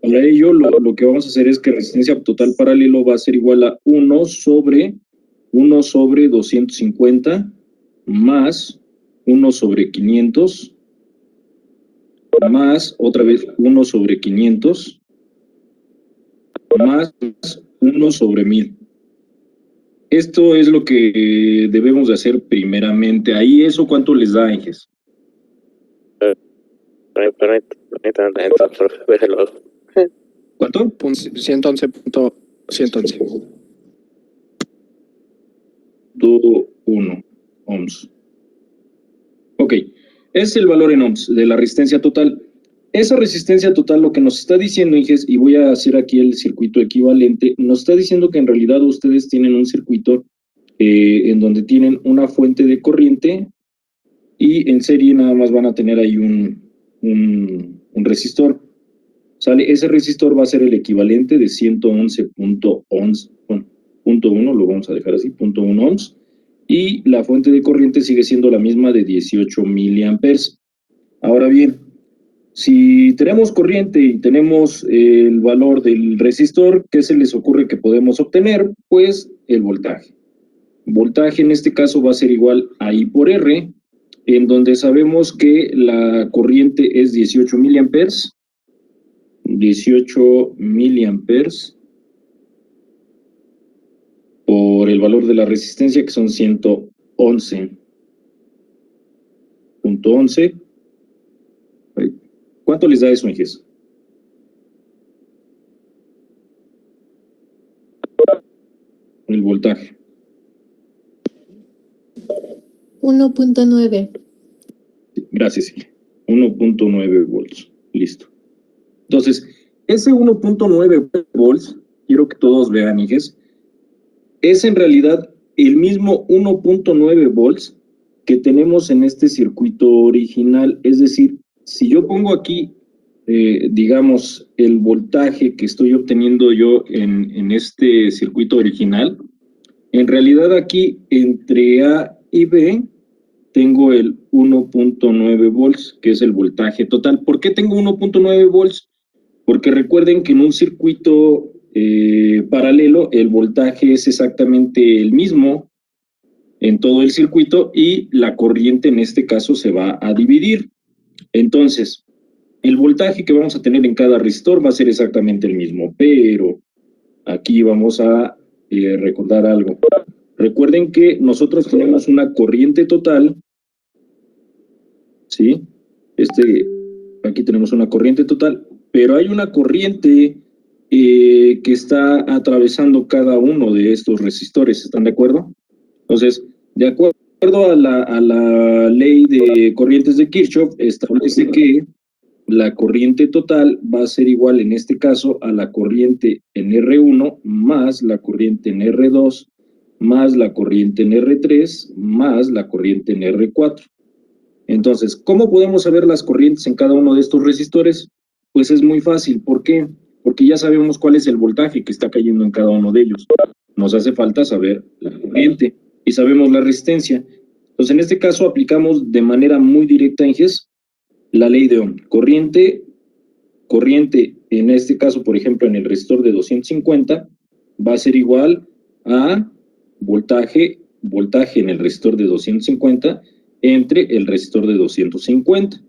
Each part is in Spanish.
Para ello, lo que vamos a hacer es que resistencia total paralelo va a ser igual a 1 sobre 250 más 1 sobre 500 más otra vez 1 sobre 500 más 1 sobre 1000. Esto es lo que debemos de hacer primeramente. Ahí eso, ¿cuánto les da, Inges? ¿Cuánto? 111.111. 1 ohms. Ok, es el valor en ohms de la resistencia total. Esa resistencia total lo que nos está diciendo, Inges, y voy a hacer aquí el circuito equivalente, nos está diciendo que en realidad ustedes tienen un circuito en donde tienen una fuente de corriente y en serie nada más van a tener ahí un resistor. ¿Sale? Ese resistor va a ser el equivalente de 111.11, bueno, punto 1, lo vamos a dejar así, 0.1 ohms, y la fuente de corriente sigue siendo la misma de 18 miliamperes. Ahora bien, si tenemos corriente y tenemos el valor del resistor, ¿qué se les ocurre que podemos obtener? Pues el voltaje. Voltaje en este caso va a ser igual a I por R, en donde sabemos que la corriente es 18 miliamperes, 18 miliamperes por el valor de la resistencia, que son 111.11. ¿Cuánto les da eso, Inges? El voltaje. 1.9. Gracias, 1.9 volts. Listo. Entonces, ese 1.9 volts, quiero que todos vean, Inges, es en realidad el mismo 1.9 volts que tenemos en este circuito original. Es decir, si yo pongo aquí, digamos, el voltaje que estoy obteniendo yo en este circuito original, en realidad aquí entre A y B tengo el 1.9 volts, que es el voltaje total. ¿Por qué tengo 1.9 volts? Porque recuerden que en un circuito paralelo el voltaje es exactamente el mismo en todo el circuito y la corriente en este caso se va a dividir. Entonces, el voltaje que vamos a tener en cada resistor va a ser exactamente el mismo, pero aquí vamos a recordar algo. Recuerden que nosotros tenemos una corriente total, ¿sí? Aquí tenemos una corriente total, pero hay una corriente que está atravesando cada uno de estos resistores, ¿están de acuerdo? Entonces, de acuerdo a la ley de corrientes de Kirchhoff, establece que la corriente total va a ser igual en este caso a la corriente en R1 más la corriente en R2 más la corriente en R3 más la corriente en R4. Entonces, ¿cómo podemos saber las corrientes en cada uno de estos resistores? Pues es muy fácil. ¿Por qué? Porque ya sabemos cuál es el voltaje que está cayendo en cada uno de ellos. Nos hace falta saber la corriente y sabemos la resistencia. Entonces, en este caso aplicamos de manera muy directa, Inges, la ley de Ohm. Corriente, en este caso, por ejemplo, en el resistor de 250, va a ser igual a voltaje en el resistor de 250 entre el resistor de 250.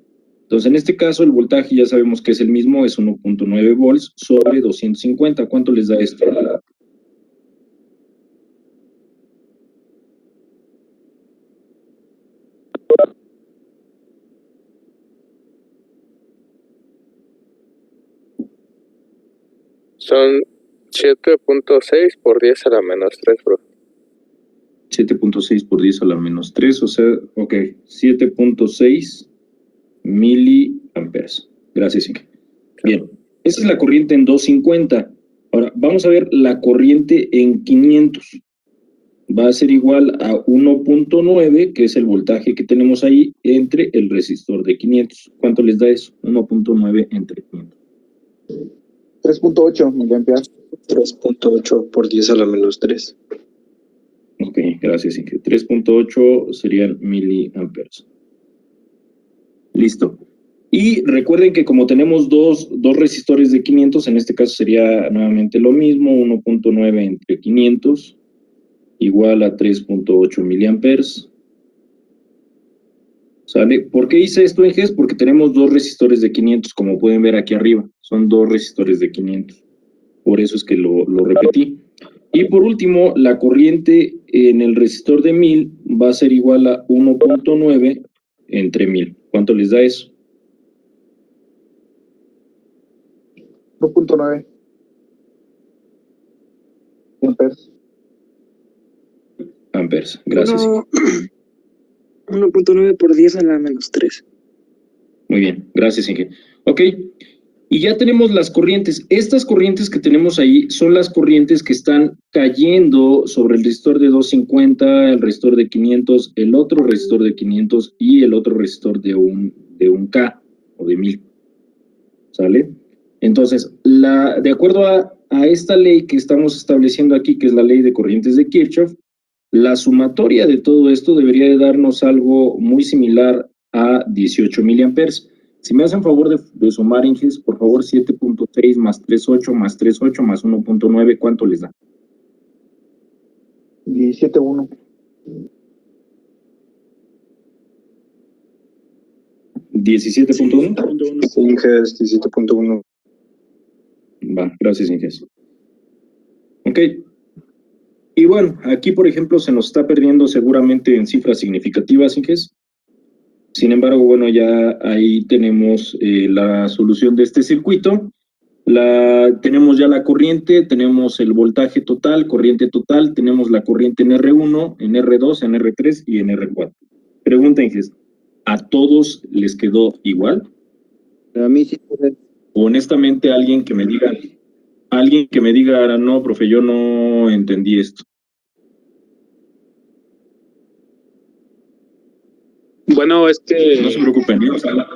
Entonces, en este caso, el voltaje ya sabemos que es el mismo, es 1.9 volts sobre 250. ¿Cuánto les da esto? Son 7.6 por 10 a la menos 3, bro. 7.6 por 10 a la menos 3, o sea, ok, 7.6 miliamperes. Gracias, Inge. Bien, esa es la corriente en 250. Ahora, vamos a ver la corriente en 500. Va a ser igual a 1.9, que es el voltaje que tenemos ahí, entre el resistor de 500. ¿Cuánto les da eso? 1.9 entre 500. 3.8 miliamperes. 3.8 por 10 a la menos 3. Ok, gracias, Inge. 3.8 serían miliamperes. Listo. Y recuerden que como tenemos dos resistores de 500, en este caso sería nuevamente lo mismo, 1.9 entre 500 igual a 3.8 miliamperes. ¿Sale? ¿Por qué hice esto en GES? Porque tenemos dos resistores de 500, como pueden ver aquí arriba. Son dos resistores de 500. Por eso es que lo repetí. Y por último, la corriente en el resistor de 1000 va a ser igual a 1.9 entre 1000. ¿Cuánto les da eso? 1.9 amperes. Amperes. Gracias. 1.9 por 10 a la menos 3. Muy bien. Gracias, Inge. Ok. Y ya tenemos las corrientes. Estas corrientes que tenemos ahí son las corrientes que están cayendo sobre el resistor de 250, el resistor de 500, el otro resistor de 500 y el otro resistor de un K o de 1000. ¿Sale? Entonces, de acuerdo a esta ley que estamos estableciendo aquí, que es la ley de corrientes de Kirchhoff, la sumatoria de todo esto debería de darnos algo muy similar a 18 miliamperes. Si me hacen favor de sumar, Inges, por favor, 7.6 más 3.8 más 3.8 más 1.9, ¿cuánto les da? 17.1. 17.1. Sí, Inges, 17.1. Va, gracias, Inges. Ok. Y bueno, aquí, por ejemplo, se nos está perdiendo seguramente en cifras significativas, Inges. Sin embargo, bueno, ya ahí tenemos la solución de este circuito. Tenemos ya la corriente, tenemos el voltaje total, corriente total, tenemos la corriente en R1, en R2, en R3 y en R4. Pregunta, Inges, ¿a todos les quedó igual? A mí sí. Honestamente, alguien que me diga, no, profe, yo no entendí esto. Bueno, es que... No se preocupen, ¿eh? O sea,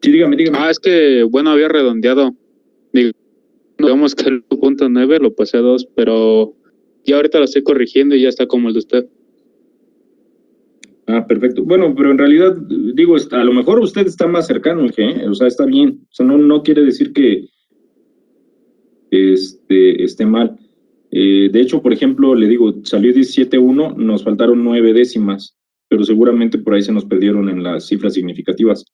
sí, dígame. es que, bueno, había redondeado. Digamos que el 1.9 lo pasé a 2, pero ya ahorita lo estoy corrigiendo y ya está como el de usted. Ah, perfecto. Bueno, pero en realidad, digo, a lo mejor usted está más cercano, ¿eh? O sea, está bien. O sea, no quiere decir que esté mal. De hecho, por ejemplo, le digo, salió 17.1, nos faltaron 9 décimas, pero seguramente por ahí se nos perdieron en las cifras significativas.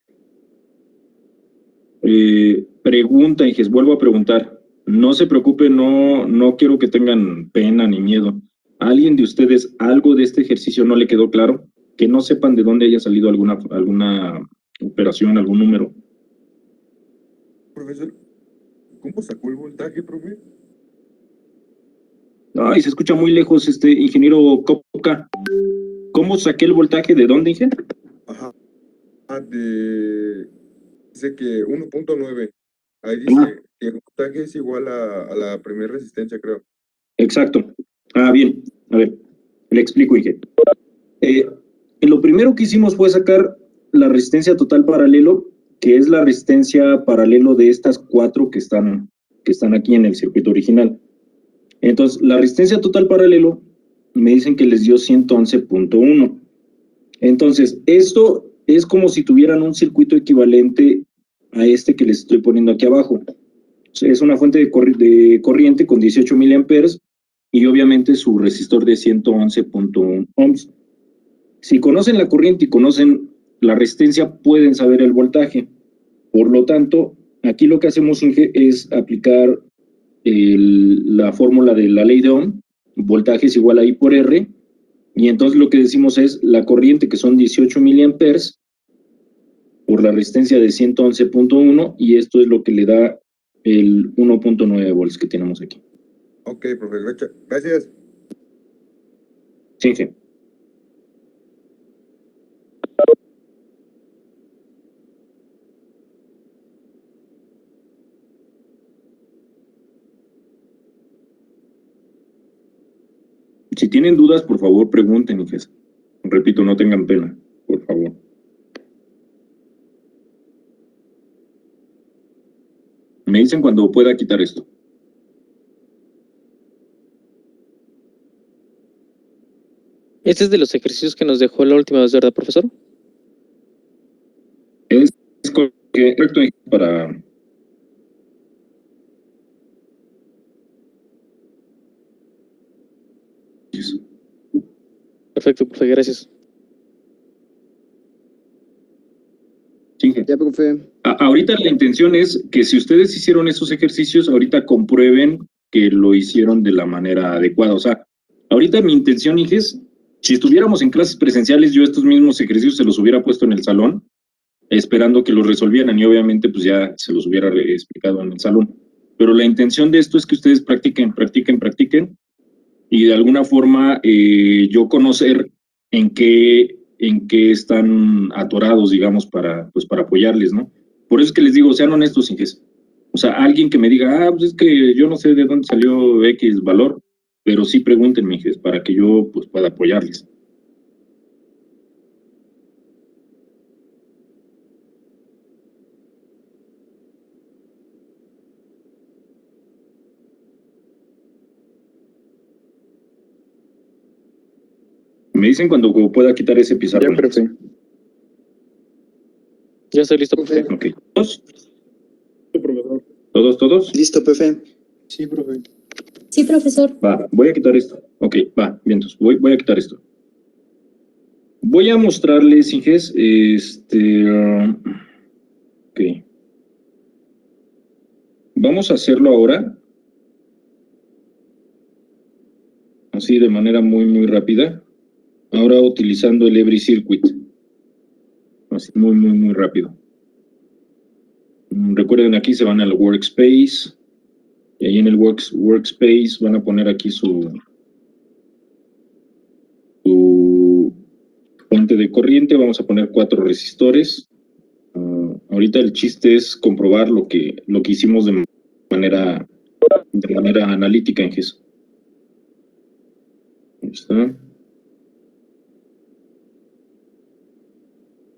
Pregunta, Inges, vuelvo a preguntar. No se preocupe, no quiero que tengan pena ni miedo. ¿A alguien de ustedes algo de este ejercicio no le quedó claro? Que no sepan de dónde haya salido alguna operación, algún número. Profesor, ¿cómo sacó el voltaje, profe? Ay, se escucha muy lejos, ingeniero Coca. ¿Cómo saqué el voltaje? ¿De dónde, Inge? Ajá. Dice que 1.9. Ahí dice que el voltaje es igual a la primera resistencia, creo. Exacto. Bien. A ver, le explico, Inge. Lo primero que hicimos fue sacar la resistencia total paralelo, que es la resistencia paralelo de estas 4 que están aquí en el circuito original. Entonces, la resistencia total paralelo me dicen que les dio 111.1. Entonces, esto es como si tuvieran un circuito equivalente a este que les estoy poniendo aquí abajo. Es una fuente de corriente con 18 miliamperes y obviamente su resistor de 111.1 ohms. Si conocen la corriente y conocen la resistencia, pueden saber el voltaje. Por lo tanto, aquí lo que hacemos, Inge, es aplicar la fórmula de la ley de Ohm. Voltaje es igual a I por R. Y entonces lo que decimos es la corriente, que son 18 miliamperes, por la resistencia de 111.1, y esto es lo que le da el 1.9 volts que tenemos aquí. Ok, profe, gracias. Sí, sí. Si tienen dudas, por favor, pregunten, Inges. Repito, no tengan pena, por favor. Me dicen cuando pueda quitar esto. Este es de los ejercicios que nos dejó la última vez, ¿verdad, profesor? Correcto, para... Perfecto, profe, gracias. Sí, Ya, profe. ahorita la intención es que si ustedes hicieron esos ejercicios, ahorita comprueben que lo hicieron de la manera adecuada. O sea, ahorita mi intención, hijes, si estuviéramos en clases presenciales, yo estos mismos ejercicios se los hubiera puesto en el salón, esperando que los resolvieran y obviamente pues ya se los hubiera explicado en el salón. Pero la intención de esto es que ustedes practiquen y de alguna forma yo conocer en qué están atorados, digamos, para apoyarles, ¿no? Por eso es que les digo, sean honestos, Inges. O sea, alguien que me diga, pues es que yo no sé de dónde salió X valor, pero sí pregúntenme, Inges, para que yo pues pueda apoyarles. Me dicen cuando pueda quitar ese pizarrón. Ya, profe. Ya estoy listo, profe. Ok. ¿Todos? Listo, profe. Sí, profe. Sí, profesor. Va, voy a quitar esto. Ok, va, bien, entonces voy a quitar esto. Voy a mostrarles, Inges, ok. Vamos a hacerlo ahora. Así de manera muy rápida. Ahora utilizando el Every Circuit. Así muy rápido. Recuerden, aquí se van al Workspace. Y ahí en el Workspace van a poner aquí su fuente de corriente. Vamos a poner 4 resistores. Ahorita el chiste es comprobar lo que hicimos de manera analítica en GES. Ahí está.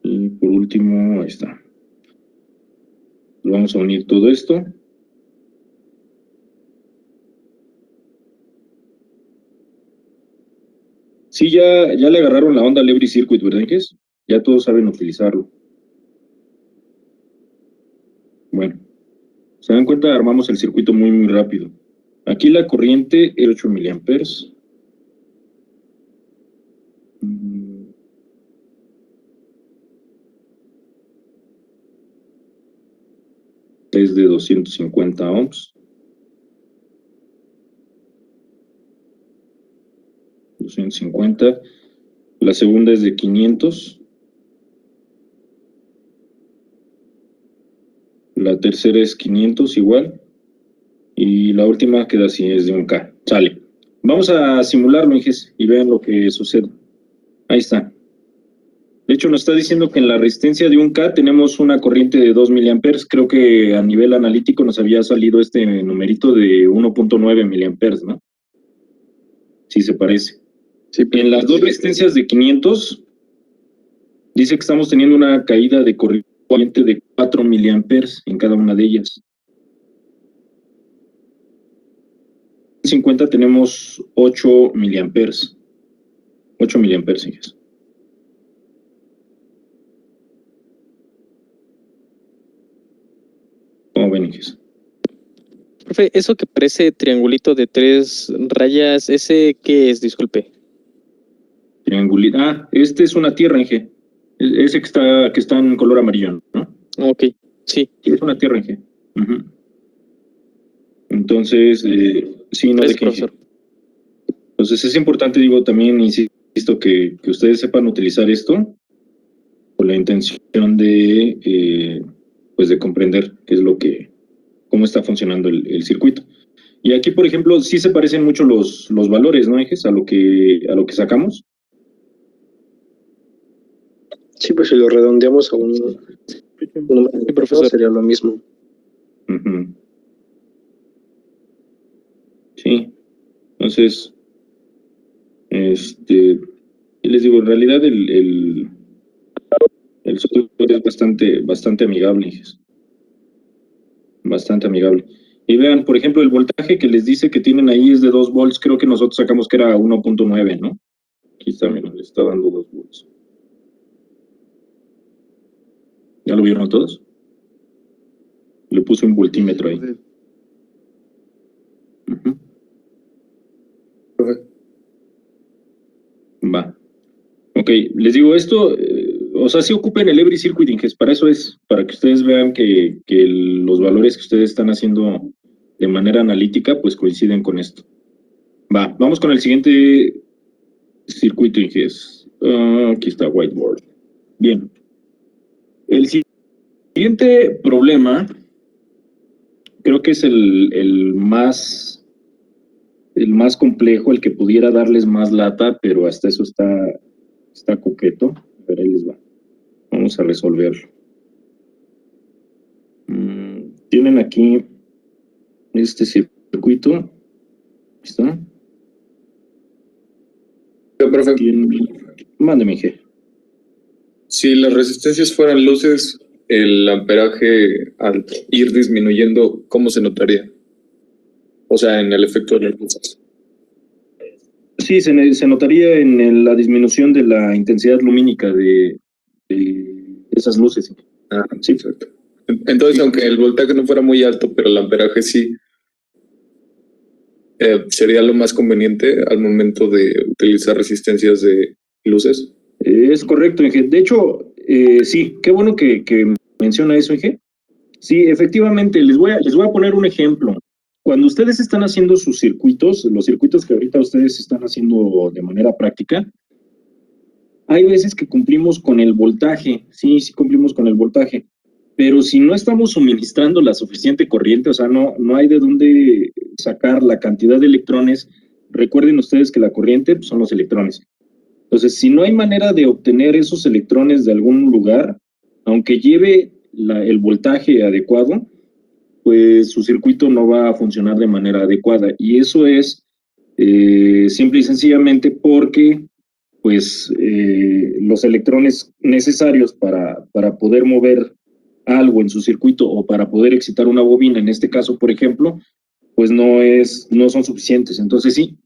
Y por último, ahí está. Vamos a unir todo esto. Sí, ya le agarraron la onda al Every Circuit, ¿verdad, GES? Ya todos saben utilizarlo. Bueno, se dan cuenta, armamos el circuito muy rápido. Aquí la corriente es 8 miliamperes. Es de 250 ohms. 250. La segunda es de 500. La tercera es 500 igual. Y la última queda así, es de 1K. Sale. Vamos a simularlo, Inges, y vean lo que sucede. Ahí está. De hecho, nos está diciendo que en la resistencia de 1K tenemos una corriente de 2 miliamperes. Creo que a nivel analítico nos había salido este numerito de 1.9 miliamperes, ¿no? Sí se parece. Sí, En las dos resistencias de 500, dice que estamos teniendo una caída de corriente de 4 miliamperes en cada una de ellas. En 50 tenemos 8 miliamperes. 8 miliamperes, Inges. ¿Cómo ven, Inges? Profe, eso que parece triangulito de 3 rayas, ¿ese qué es? Disculpe. Triangulito. Este es una tierra, Inge. Ese que está en color amarillo, ¿no? Ok, sí. Sí, es una tierra, Inge. Entonces, sí, no Gracias, dejen. profesor. Entonces es importante, digo, también insisto, que ustedes sepan utilizar esto con la intención de, pues de comprender qué es cómo está funcionando el circuito. Y aquí, por ejemplo, sí se parecen mucho los valores, ¿no, Inges? A lo que sacamos. Sí, pues si lo redondeamos a un número, Sí, profesor. sería lo mismo. Sí. Entonces, y les digo, en realidad el software es bastante amigable, Inges. Bastante amigable. Y vean, por ejemplo, el voltaje que les dice que tienen ahí es de 2 volts. Creo que nosotros sacamos que era 1.9, ¿no? Aquí también le está dando 2 volts. ¿Ya lo vieron todos? Le puse un voltímetro ahí. Ujú. Profe. Va. Ok, les digo esto, o sea, sí ocupen el Every Circuit Inges, para eso es, para que ustedes vean que los valores que ustedes están haciendo de manera analítica, pues coinciden con esto. Va, vamos con el siguiente circuito Inges. Aquí está whiteboard. Bien. El siguiente problema, creo que es el más complejo, el que pudiera darles más lata, pero hasta eso está coqueto. A ver, ahí les va. Vamos a resolverlo. Tienen aquí este circuito. ¿Ahí está? Profe, Mándeme, G. si las resistencias fueran luces, el amperaje al ir disminuyendo, ¿cómo se notaría? O sea, en el efecto de las luces. Sí, se notaría en la disminución de la intensidad lumínica de esas luces. Ah, Sí. perfecto. Entonces, Sí. aunque el voltaje no fuera muy alto, pero el amperaje sí, ¿sería lo más conveniente al momento de utilizar resistencias de luces? Es correcto, Inge. De hecho, sí, qué bueno que menciona eso, Inge. Sí, efectivamente, les voy a poner un ejemplo. Cuando ustedes están haciendo sus circuitos, los circuitos que ahorita ustedes están haciendo de manera práctica, hay veces que cumplimos con el voltaje, sí cumplimos con el voltaje, pero si no estamos suministrando la suficiente corriente, o sea, no hay de dónde sacar la cantidad de electrones. Recuerden ustedes que la corriente pues, son los electrones. Entonces, si no hay manera de obtener esos electrones de algún lugar, aunque lleve el voltaje adecuado, pues su circuito no va a funcionar de manera adecuada. Y eso es simple y sencillamente porque pues los electrones necesarios para poder mover algo en su circuito o para poder excitar una bobina, en este caso, por ejemplo, pues no son suficientes. Entonces sí,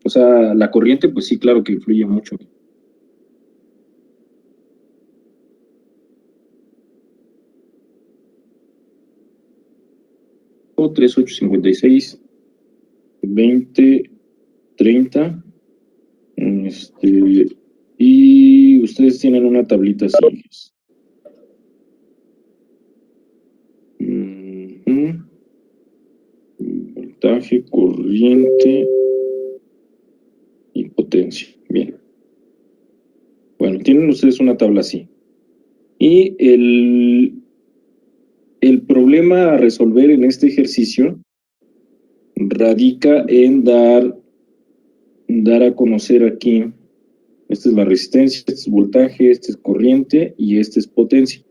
o sea, la corriente, pues sí, claro que influye mucho. 3856 20 30 y ustedes tienen una tablita así. Voltaje, corriente y potencia. Bien. Bueno, tienen ustedes una tabla así. Y el problema a resolver en este ejercicio radica en dar a conocer aquí. Esta es la resistencia, este es voltaje, este es corriente y este es potencia.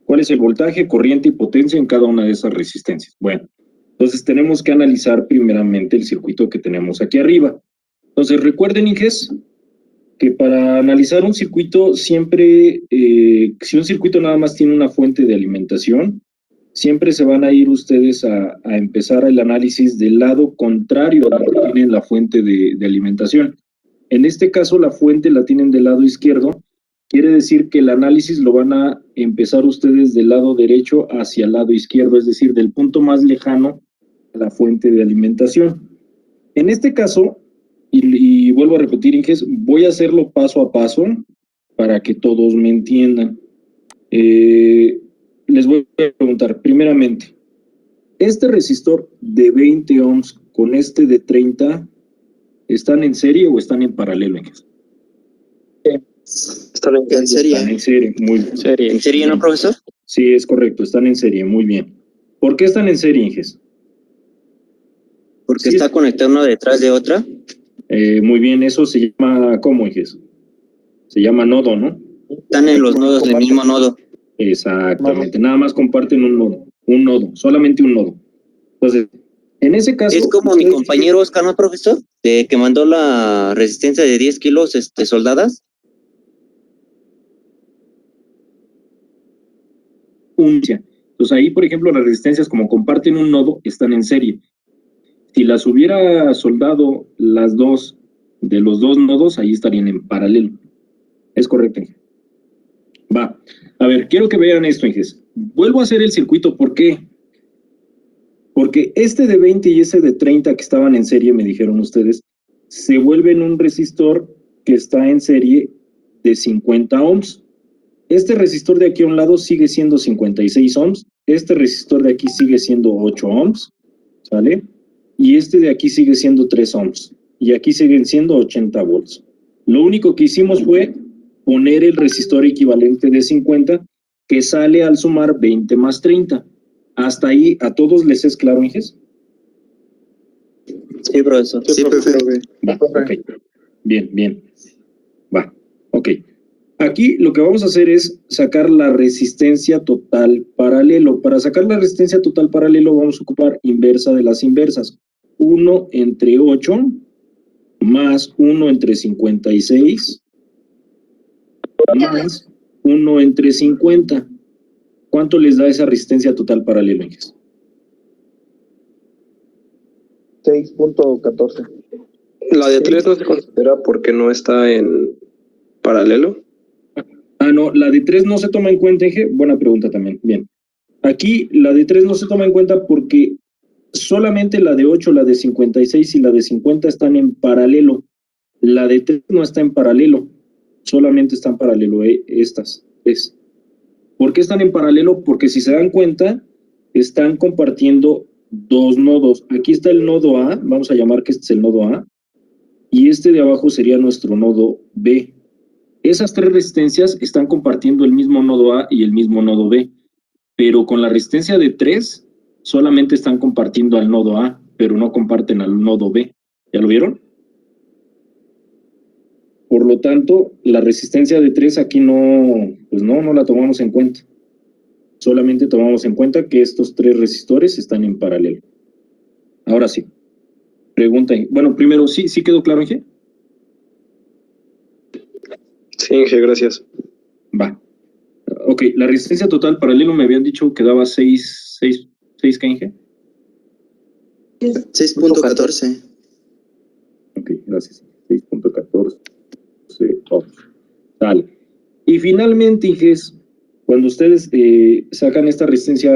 ¿Cuál es el voltaje, corriente y potencia en cada una de esas resistencias? Bueno, entonces tenemos que analizar primeramente el circuito que tenemos aquí arriba. Entonces recuerden, Inges, que para analizar un circuito siempre, si un circuito nada más tiene una fuente de alimentación, siempre se van a ir ustedes a empezar el análisis del lado contrario a lo que tienen la fuente de alimentación. En este caso, la fuente la tienen del lado izquierdo, quiere decir que el análisis lo van a empezar ustedes del lado derecho hacia el lado izquierdo, es decir, del punto más lejano a la fuente de alimentación. En este caso, y vuelvo a repetir, Inges, voy a hacerlo paso a paso para que todos me entiendan. Les voy a preguntar, primeramente, ¿este resistor de 20 ohms con este de 30 están en serie o están en paralelo, Inges? Están en serie. Están en serie, muy bien. ¿En serie, no, profesor? Sí, es correcto, están en serie, muy bien. ¿Por qué están en serie, Inges? Porque Sí, está conectado uno detrás de otra. Muy bien, eso se llama, ¿cómo, Inges? Se llama nodo, ¿no? Están en los nodos del mismo nodo. Exactamente, nada más comparten un nodo, solamente un nodo. Entonces, en ese caso... Es como mi compañero Oscar, ¿no, profesor? Que mandó la resistencia de 10 kilos soldadas. Entonces ahí, por ejemplo, las resistencias como comparten un nodo, están en serie. Si las hubiera soldado las dos de los dos nodos, ahí estarían en paralelo. Es correcto, Inge. Va. A ver, quiero que vean esto, Inges. Vuelvo a hacer el circuito, ¿por qué? Porque este de 20 y ese de 30 que estaban en serie, me dijeron ustedes, se vuelven un resistor que está en serie de 50 ohms. Este resistor de aquí a un lado sigue siendo 56 ohms. Este resistor de aquí sigue siendo 8 ohms. ¿Sale? Y este de aquí sigue siendo 3 ohms. Y aquí siguen siendo 80 volts. Lo único que hicimos fue poner el resistor equivalente de 50 que sale al sumar 20 más 30. ¿Hasta ahí a todos les es claro, Inges? Sí, profesor. Sí, profe. Va, ok. Bien, bien. Va, ok. Aquí lo que vamos a hacer es sacar la resistencia total paralelo. Para sacar la resistencia total paralelo vamos a ocupar inversa de las inversas. 1 entre 8 más 1 entre 56 más 1 entre 50. ¿Cuánto les da esa resistencia total paralelo, Inges? 6.14. La de 3 no se considera porque no está en paralelo. Ah, no, la de 3 no se toma en cuenta, Inge. Buena pregunta también. Bien. Aquí la de 3 no se toma en cuenta porque solamente la de 8, la de 56 y la de 50 están en paralelo. La de 3 no está en paralelo. Solamente están en paralelo estas. ¿Por qué están en paralelo? Porque si se dan cuenta, están compartiendo dos nodos. Aquí está el nodo A, vamos a llamar que este es el nodo A, y este de abajo sería nuestro nodo B. Esas tres resistencias están compartiendo el mismo nodo A y el mismo nodo B, pero con la resistencia de 3 solamente están compartiendo al nodo A, pero no comparten al nodo B. ¿Ya lo vieron? Por lo tanto, la resistencia de 3 aquí no la tomamos en cuenta. Solamente tomamos en cuenta que estos tres resistores están en paralelo. Ahora sí. Pregunta. Bueno, primero, ¿sí quedó claro, Inge? Sí, Inge, gracias. Va. Ok, la resistencia total paralelo me habían dicho que daba 6 ¿qué, Inge? 6.14. Ok, gracias. 6.14 ohms. Tal. Y finalmente, Inges, cuando ustedes sacan esta resistencia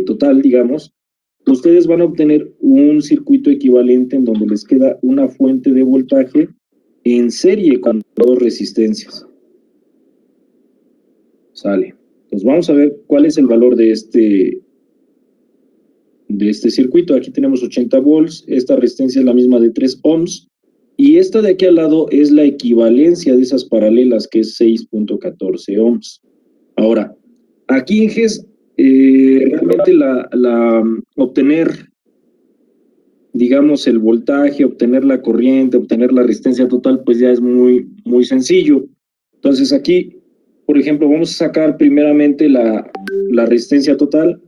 total, digamos, ustedes van a obtener un circuito equivalente en donde les queda una fuente de voltaje en serie con dos resistencias. Sale. Entonces vamos a ver cuál es el valor de este circuito. Aquí tenemos 80 volts, esta resistencia es la misma de 3 ohms, y esta de aquí al lado es la equivalencia de esas paralelas, que es 6.14 ohms. Ahora, aquí, Inges, realmente obtener, digamos, el voltaje, obtener la corriente, obtener la resistencia total, pues ya es muy, muy sencillo. Entonces aquí, por ejemplo, vamos a sacar primeramente la resistencia total,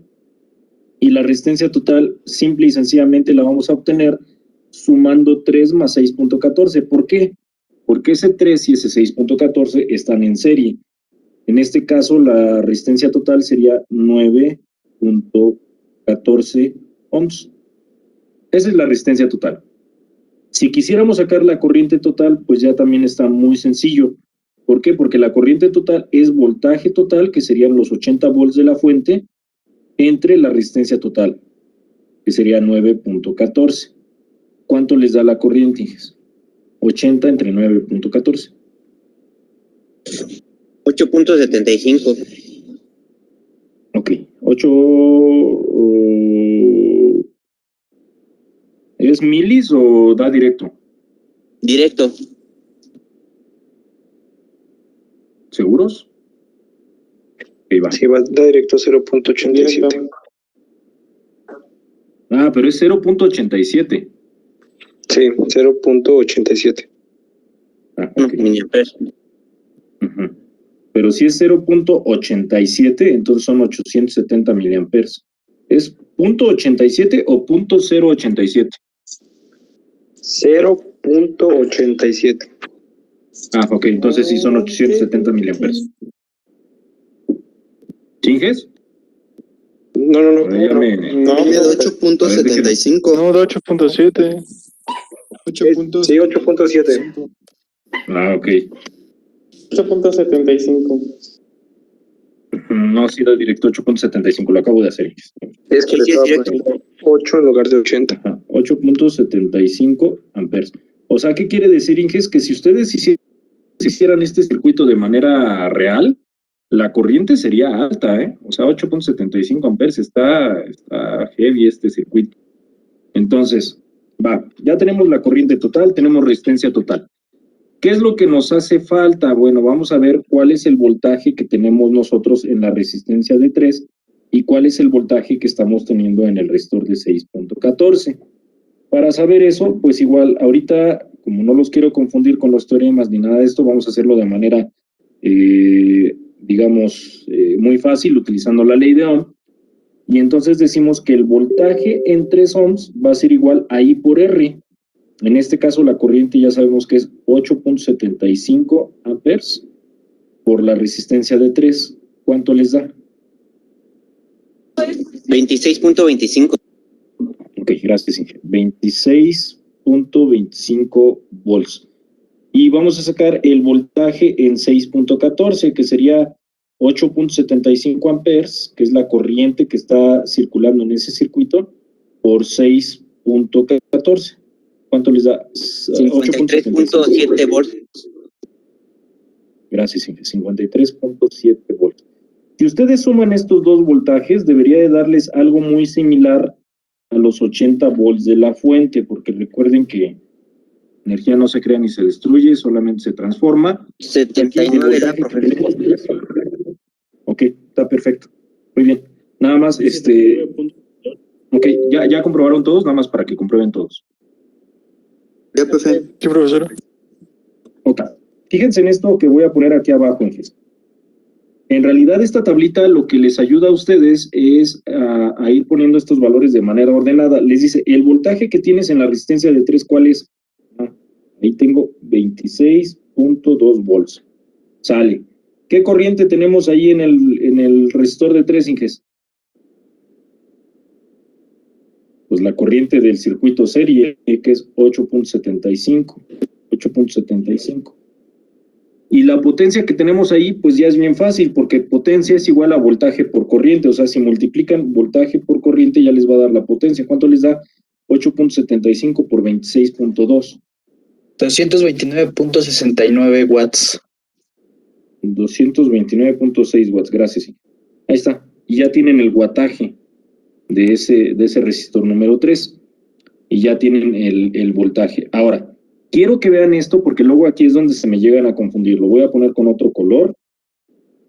y la resistencia total simple y sencillamente la vamos a obtener sumando 3 más 6.14. ¿Por qué? Porque ese 3 y ese 6.14 están en serie. En este caso, la resistencia total sería 9.14 ohms. Esa es la resistencia total. Si quisiéramos sacar la corriente total, pues ya también está muy sencillo. ¿Por qué? Porque la corriente total es voltaje total, que serían los 80 volts de la fuente, entre la resistencia total, que sería 9.14. ¿Cuánto les da la corriente? 80 entre 9.14. 8.75. Ok, 8... ¿Es milis o da directo? Directo. ¿Seguros? Ok, va. Sí, va directo 0.87. Ah, pero es 0.87. Sí, 0.87. Ah, ok. Miliamperes. Uh-huh. Pero si es 0.87, entonces son 870 miliamperes. ¿Es .87 o .087? 0.87. Ah, ok, entonces sí son 870 miliamperes. ¿Chinges? No. No, de 8.75. No, de 8.7. Sí, 8.7. Ah, ok. 8.75. No, sí da directo 8.75, lo acabo de hacer. Es que Sí, le sí, estaba es directo. poniendo 8 en lugar de 80. Ajá, 8.75 amperes. O sea, ¿qué quiere decir, Inges? Que si ustedes hicieran este circuito de manera real, la corriente sería alta, ¿eh? O sea, 8.75 amperes, está heavy este circuito. Entonces, ya tenemos la corriente total, tenemos resistencia total. ¿Qué es lo que nos hace falta? Bueno, vamos a ver cuál es el voltaje que tenemos nosotros en la resistencia de 3 y cuál es el voltaje que estamos teniendo en el resistor de 6.14. Para saber eso, pues igual, ahorita, como no los quiero confundir con los teoremas ni nada de esto, vamos a hacerlo de manera, digamos, muy fácil, utilizando la ley de Ohm. Y entonces decimos que el voltaje en 3 ohms va a ser igual a I por R. En este caso, la corriente ya sabemos que es 8.75 amperes por la resistencia de 3. ¿Cuánto les da? 26.25. Ok, gracias, Inge. 26.25 volts. Y vamos a sacar el voltaje en 6.14, que sería 8.75 amperes, que es la corriente que está circulando en ese circuito, por 6.14. ¿Cuánto les da? 53.7 volts. Gracias, Inge. 53.7 volts. Si ustedes suman estos dos voltajes, debería de darles algo muy similar a los 80 volts de la fuente, porque recuerden que energía no se crea ni se destruye, solamente se transforma. 79 da, profesor. Ok, está perfecto. Muy bien. Nada más, ok, ya comprobaron todos, nada más para que comprueben todos. Ya, profe. Sí, profesor. Ok. Fíjense en esto que voy a poner aquí abajo, Inges. En realidad, esta tablita lo que les ayuda a ustedes es a ir poniendo estos valores de manera ordenada. Les dice, el voltaje que tienes en la resistencia de 3, ¿cuál es? Ahí tengo 26.2 volts. Sale. ¿Qué corriente tenemos ahí en el resistor de 3, Inges? Pues la corriente del circuito serie, que es 8.75. Y la potencia que tenemos ahí, pues ya es bien fácil, porque potencia es igual a voltaje por corriente. O sea, si multiplican voltaje por corriente, ya les va a dar la potencia. ¿Cuánto les da? 8.75 por 26.2. 229.69 watts. 229.6 watts, gracias. Ahí está. Y ya tienen el wattaje de ese resistor número 3. Y ya tienen el voltaje. Ahora, quiero que vean esto porque luego aquí es donde se me llegan a confundir. Lo voy a poner con otro color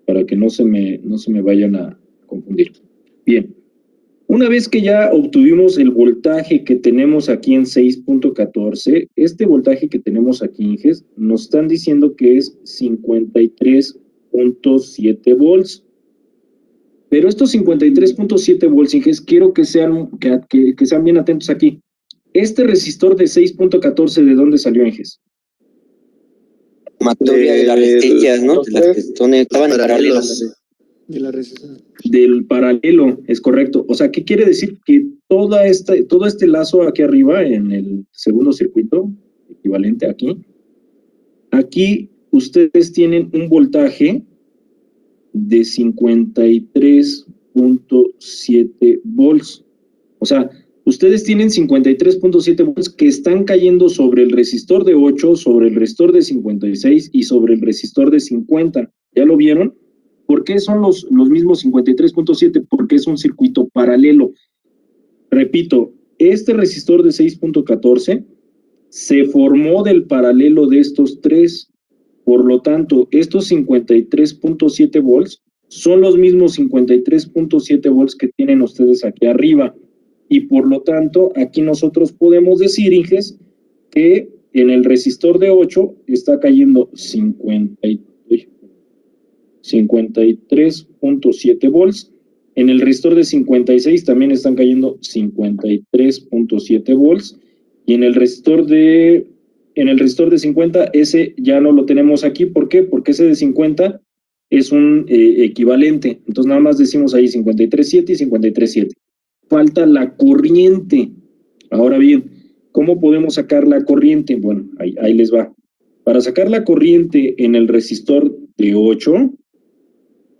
para que no se me vayan a confundir. Bien. Una vez que ya obtuvimos el voltaje que tenemos aquí en 6.14, este voltaje que tenemos aquí, Inges, nos están diciendo que es 53.7 volts. Pero estos 53.7 volts, Inges, quiero que sean bien atentos aquí. Este resistor de 6.14, ¿de dónde salió, Inges? Sumatoria de las resistencias, ¿no? De las que estaban en paralelo. De la resistencia. Del paralelo, es correcto. O sea, ¿qué quiere decir? Que todo este lazo aquí arriba, en el segundo circuito, equivalente aquí ustedes tienen un voltaje de 53.7 volts. O sea, ustedes tienen 53.7 volts que están cayendo sobre el resistor de 8, sobre el resistor de 56 y sobre el resistor de 50. ¿Ya lo vieron? ¿Por qué son los mismos 53.7? Porque es un circuito paralelo. Repito, este resistor de 6.14 se formó del paralelo de estos tres. Por lo tanto, estos 53.7 volts son los mismos 53.7 volts que tienen ustedes aquí arriba. Y por lo tanto, aquí nosotros podemos decir, Inges, que en el resistor de 8 está cayendo 53.7 volts. En el resistor de 56 también están cayendo 53.7 volts. Y en el resistor de 50, ese ya no lo tenemos aquí. ¿Por qué? Porque ese de 50 es un equivalente. Entonces nada más decimos ahí 53.7 y 53.7. Falta la corriente. Ahora bien, ¿cómo podemos sacar la corriente? Bueno, ahí les va. Para sacar la corriente en el resistor de 8,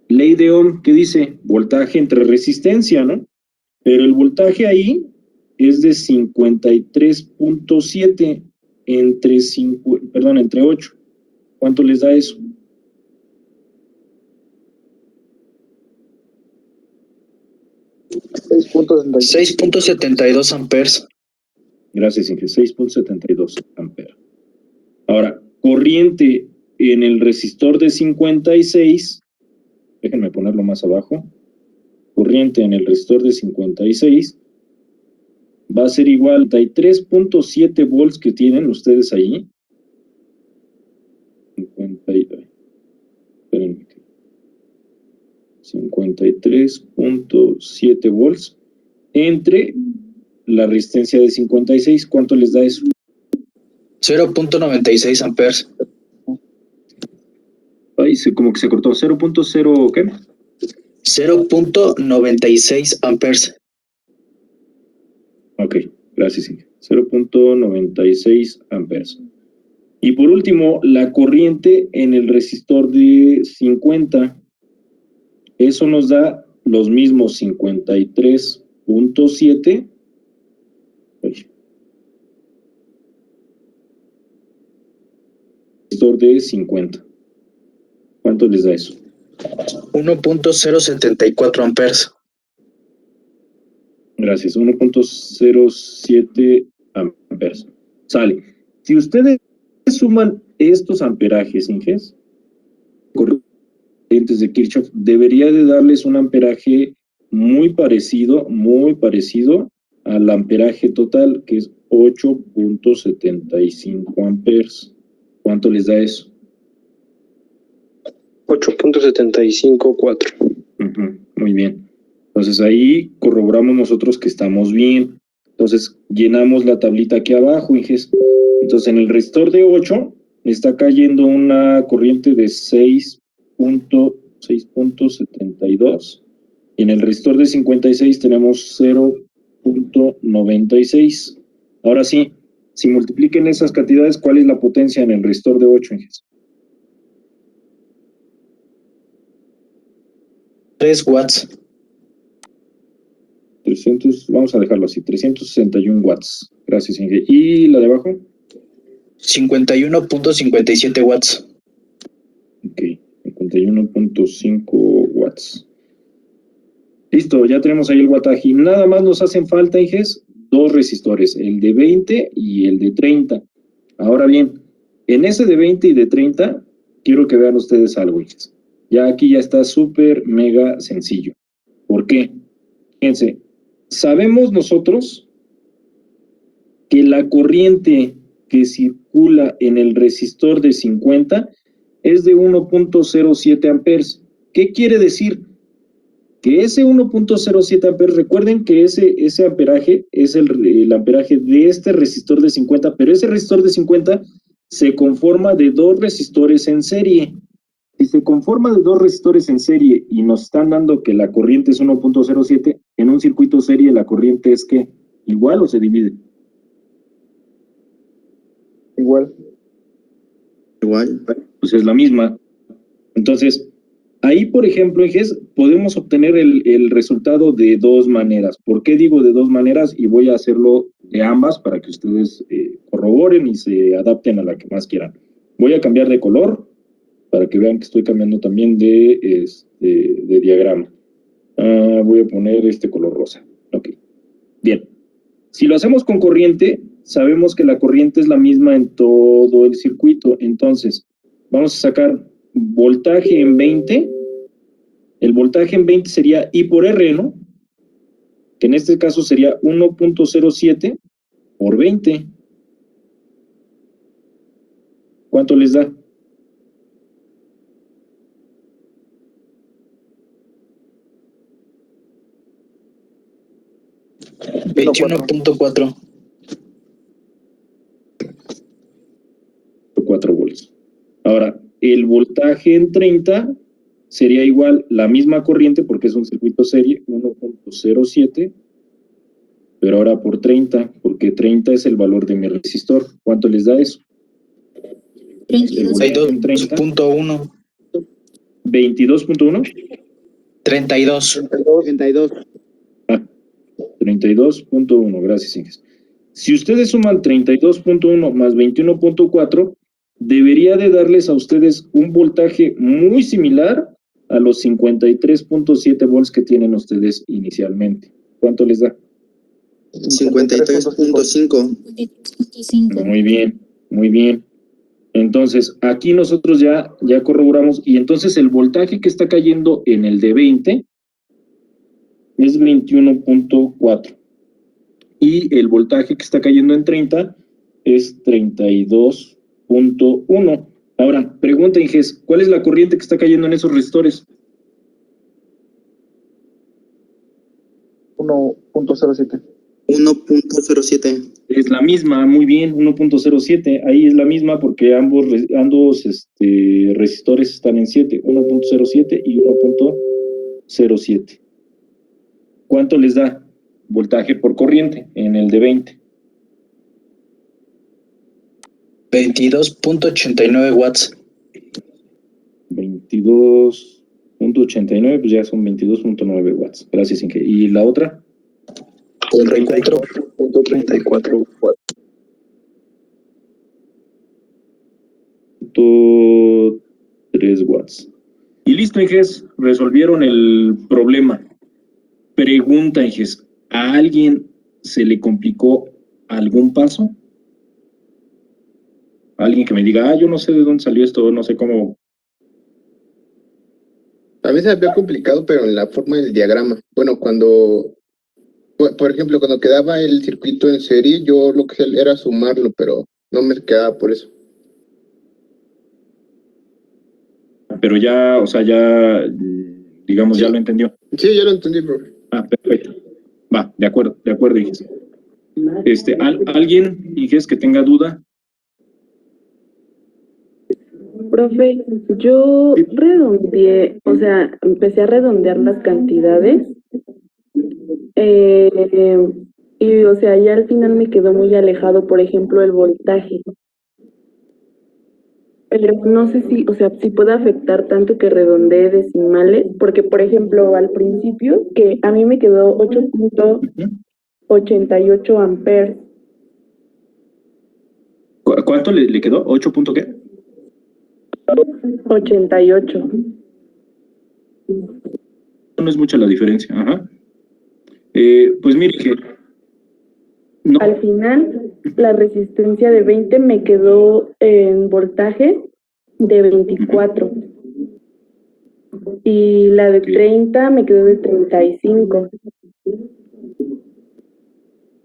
ley de Ohm, ¿qué dice? Voltaje entre resistencia, ¿no? Pero el voltaje ahí es de 53.7 entre 8. ¿Cuánto les da eso? $6.72 amperes. Gracias, Inge. 6.72 amperes. Ahora, corriente en el resistor de 56, déjenme ponerlo más abajo. Corriente en el resistor de 56 va a ser igual a 33.7 volts que tienen ustedes ahí. 53.7 volts entre la resistencia de 56. ¿Cuánto les da eso? 0.96 amperes. Ay, como que se cortó. 0.0, ¿qué? 0.96 amperes. Ok, gracias, Inge. 0.96 amperes. Y por último, la corriente en el resistor de 50. Eso nos da los mismos 53.7. Resistor de 50. ¿Cuánto les da eso? 1.074 amperes. Gracias, 1.07 amperes. Sale. Si ustedes suman estos amperajes, Inges, corrientes de Kirchhoff, debería de darles un amperaje muy parecido al amperaje total, que es 8.75 amperes. ¿Cuánto les da eso? 8.754. Muy bien. Entonces ahí corroboramos nosotros que estamos bien. Entonces llenamos la tablita aquí abajo, Inges. Entonces en el resistor de 8 está cayendo una corriente de 6.72 y en el resistor de 56 tenemos 0.96. Ahora sí, si multipliquen esas cantidades, ¿cuál es la potencia en el resistor de 8, Inges? 3 watts. 300, vamos a dejarlo así, 361 watts. Gracias, Inge. ¿Y la de abajo? 51.57 watts. Ok, 51.5 watts. Listo, ya tenemos ahí el wattaje. Nada más nos hacen falta, Inges, dos resistores, el de 20 y el de 30. Ahora bien, en ese de 20 y de 30, quiero que vean ustedes algo, Inges. Ya aquí ya está súper mega sencillo. ¿Por qué? Fíjense, sabemos nosotros que la corriente que circula en el resistor de 50 es de 1.07 amperes. ¿Qué quiere decir? Que ese 1.07 amperes, recuerden que ese amperaje es el amperaje de este resistor de 50, pero ese resistor de 50 se conforma de dos resistores en serie. Si se conforma de dos resistores en serie y nos están dando que la corriente es 1.07, en un circuito serie la corriente es ¿qué? ¿Igual o se divide? Igual. Pues es la misma. Entonces, ahí, por ejemplo, Inges, podemos obtener el resultado de dos maneras. ¿Por qué digo de dos maneras? Y voy a hacerlo de ambas para que ustedes corroboren y se adapten a la que más quieran. Voy a cambiar de color para que vean que estoy cambiando también de diagrama. Voy a poner este color rosa. Ok. Bien. Si lo hacemos con corriente, sabemos que la corriente es la misma en todo el circuito. Entonces, vamos a sacar voltaje en 20. El voltaje en 20 sería I por R, ¿no? Que en este caso sería 1.07 por 20. ¿Cuánto les da? $21.4. 4 volts. Ahora, el voltaje en 30 sería igual la misma corriente porque es un circuito serie, 1.07, pero ahora por 30, porque 30 es el valor de mi resistor. ¿Cuánto les da eso? 32.1. 22.1. 32. 32. 32.1, gracias, Inges. Si ustedes suman 32.1 más 21.4, debería de darles a ustedes un voltaje muy similar a los 53.7 volts que tienen ustedes inicialmente. ¿Cuánto les da? 53.5. Muy bien, muy bien. Entonces, aquí nosotros ya corroboramos, y entonces el voltaje que está cayendo en el de 20 es 21.4. Y el voltaje que está cayendo en 30 es 32.1. Ahora, pregunta, Inges, ¿cuál es la corriente que está cayendo en esos resistores? 1.07. 1.07. Es la misma, muy bien, 1.07. Ahí es la misma porque ambos resistores están en 7, 1.07 y 1.07. ¿Cuánto les da voltaje por corriente en el de 20? 22.89 watts. 22.89, pues ya son 22.9 watts. Gracias, Inge. ¿Y la otra? 34.34 watts. 3 watts. Y listo, Inges, resolvieron el problema. Pregunta, Inges, ¿a alguien se le complicó algún paso? Alguien que me diga, yo no sé de dónde salió esto, no sé cómo. A mí se me había complicado, pero en la forma del diagrama. Bueno, por ejemplo, cuando quedaba el circuito en serie, yo lo que hacía era sumarlo, pero no me quedaba por eso. Pero ya, o sea, ya, digamos, Sí. ya lo entendió. Sí, ya lo entendí, profe. Perfecto. Va, de acuerdo, Inges. ¿Alguien, Inges, que tenga duda? Profe, yo redondeé, o sea, empecé a redondear las cantidades y, o sea, ya al final me quedó muy alejado, por ejemplo, el voltaje. Pero no sé si, o sea, si puede afectar tanto que redondee decimales, porque, por ejemplo, al principio, que a mí me quedó 8.88 amperes. ¿Cuánto le quedó? ¿8 punto qué? 88. No es mucha la diferencia, ajá. Pues mire que... No. Al final, la resistencia de 20 me quedó en voltaje de 24. Y la de 30 me quedó de 35.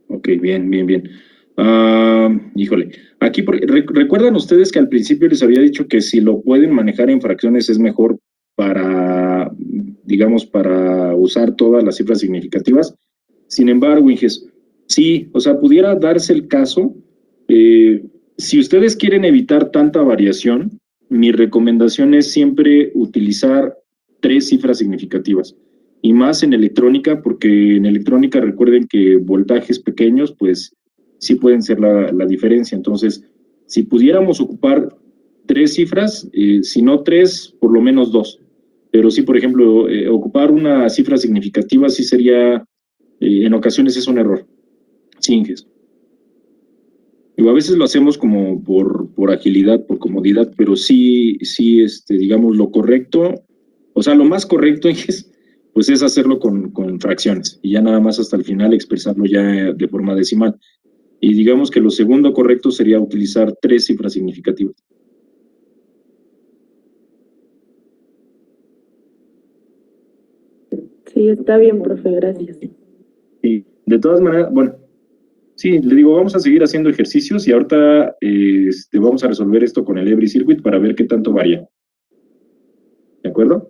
Ok, bien. Híjole, aquí recuerdan ustedes que al principio les había dicho que si lo pueden manejar en fracciones es mejor para, digamos, para usar todas las cifras significativas. Sin embargo, Inges, sí, o sea, pudiera darse el caso, si ustedes quieren evitar tanta variación, mi recomendación es siempre utilizar 3 cifras significativas. Y más en electrónica, porque en electrónica recuerden que voltajes pequeños, pues sí pueden ser la diferencia. Entonces, si pudiéramos ocupar 3 cifras, si no 3, por lo menos 2. Pero sí, por ejemplo, ocupar una cifra significativa sí sería, en ocasiones es un error. Sí, Inges. Y a veces lo hacemos como por agilidad, por comodidad, pero sí, digamos, lo correcto, o sea, lo más correcto, Inges, pues es hacerlo con fracciones y ya nada más hasta el final expresarlo ya de forma decimal. Y digamos que lo segundo correcto sería utilizar 3 cifras significativas. Sí, está bien, profe, gracias. Y de todas maneras, bueno, sí, le digo, vamos a seguir haciendo ejercicios y ahorita vamos a resolver esto con el Every Circuit para ver qué tanto varía. ¿De acuerdo?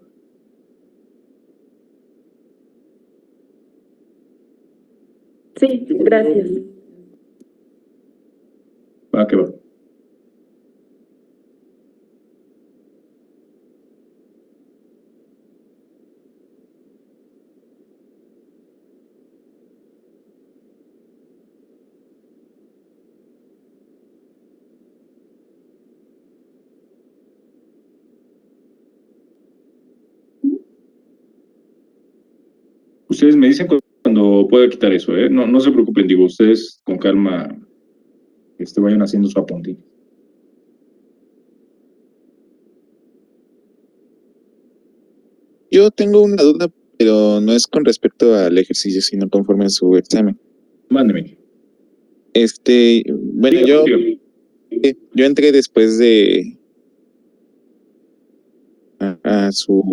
Sí, gracias. Va, que va. Ustedes me dicen cuando puedo quitar eso, ¿eh? No se preocupen, digo, ustedes con calma vayan haciendo su apunte. Yo tengo una duda, pero no es con respecto al ejercicio, sino conforme a su examen. Mándeme. Bueno, Dígame. yo entré después de a su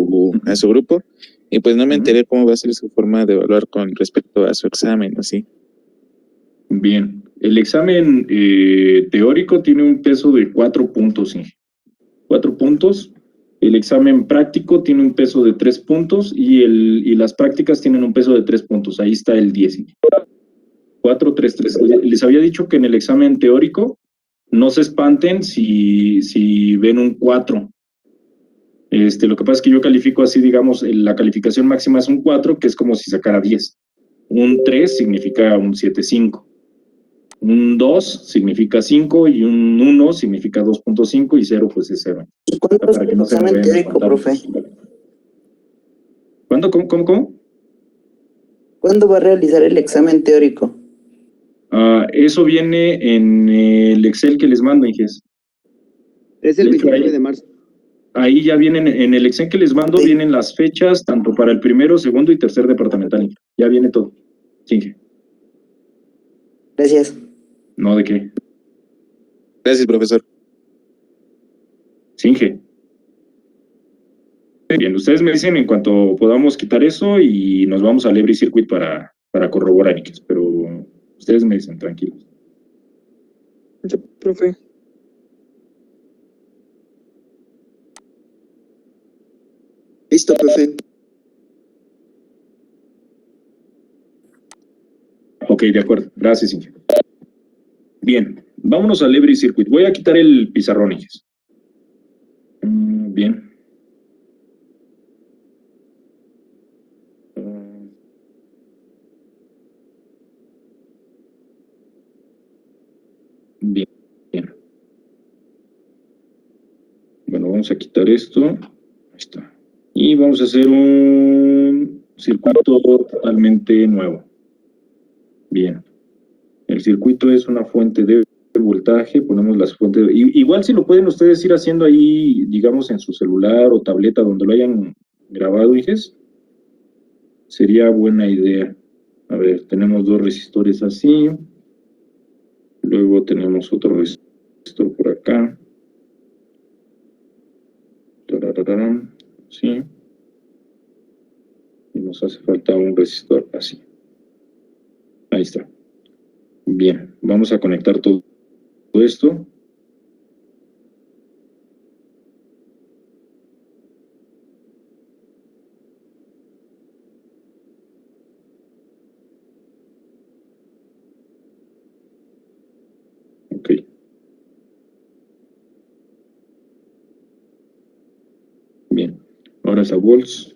grupo y pues no me enteré cómo va a ser su forma de evaluar con respecto a su examen, ¿así? Bien, el examen teórico tiene un peso de 4 puntos, sí. 4 puntos. El examen práctico tiene un peso de 3 puntos y las prácticas tienen un peso de 3 puntos. Ahí está el 10. 4, 3, 3. Les había dicho que en el examen teórico no se espanten si ven un 4. Lo que pasa es que yo califico así, digamos, la calificación máxima es un 4, que es como si sacara 10. Un 3 significa un 7.5. Un 2 significa 5 y un 1 significa 2.5 y 0 pues es 0. ¿Y cuándo es el examen teórico, profe? ¿Cuándo? ¿Cómo? ¿Cuándo va a realizar el examen teórico? Eso viene en el Excel que les mando, Inges. Es el 29 de marzo. Ahí ya vienen, en el Excel que les mando vienen las fechas, tanto para el primero, segundo y tercer departamental. Ya viene todo. Sí. Gracias. No, ¿de qué? Gracias, profesor. Singe. Bien, ustedes me dicen en cuanto podamos quitar eso y nos vamos al Every Circuit para corroborar, pero ustedes me dicen, tranquilos. Profe. Listo, profe. Ok, de acuerdo. Gracias, Inge. Bien, vámonos al Every Circuit. Voy a quitar el pizarrón, Inges. Bien. Bien. Bueno, vamos a quitar esto. Ahí está. Y vamos a hacer un circuito totalmente nuevo. Bien. El circuito es una fuente de voltaje. Ponemos las fuentes. Igual si lo pueden ustedes ir haciendo ahí, digamos, en su celular o tableta, donde lo hayan grabado, hijes. Sería buena idea. A ver, tenemos 2 resistores así. Luego tenemos otro resistor por acá. Sí. Y nos hace falta un resistor así. Ahí está. Bien, vamos a conectar todo esto. Ok. Bien, ahora es a volts.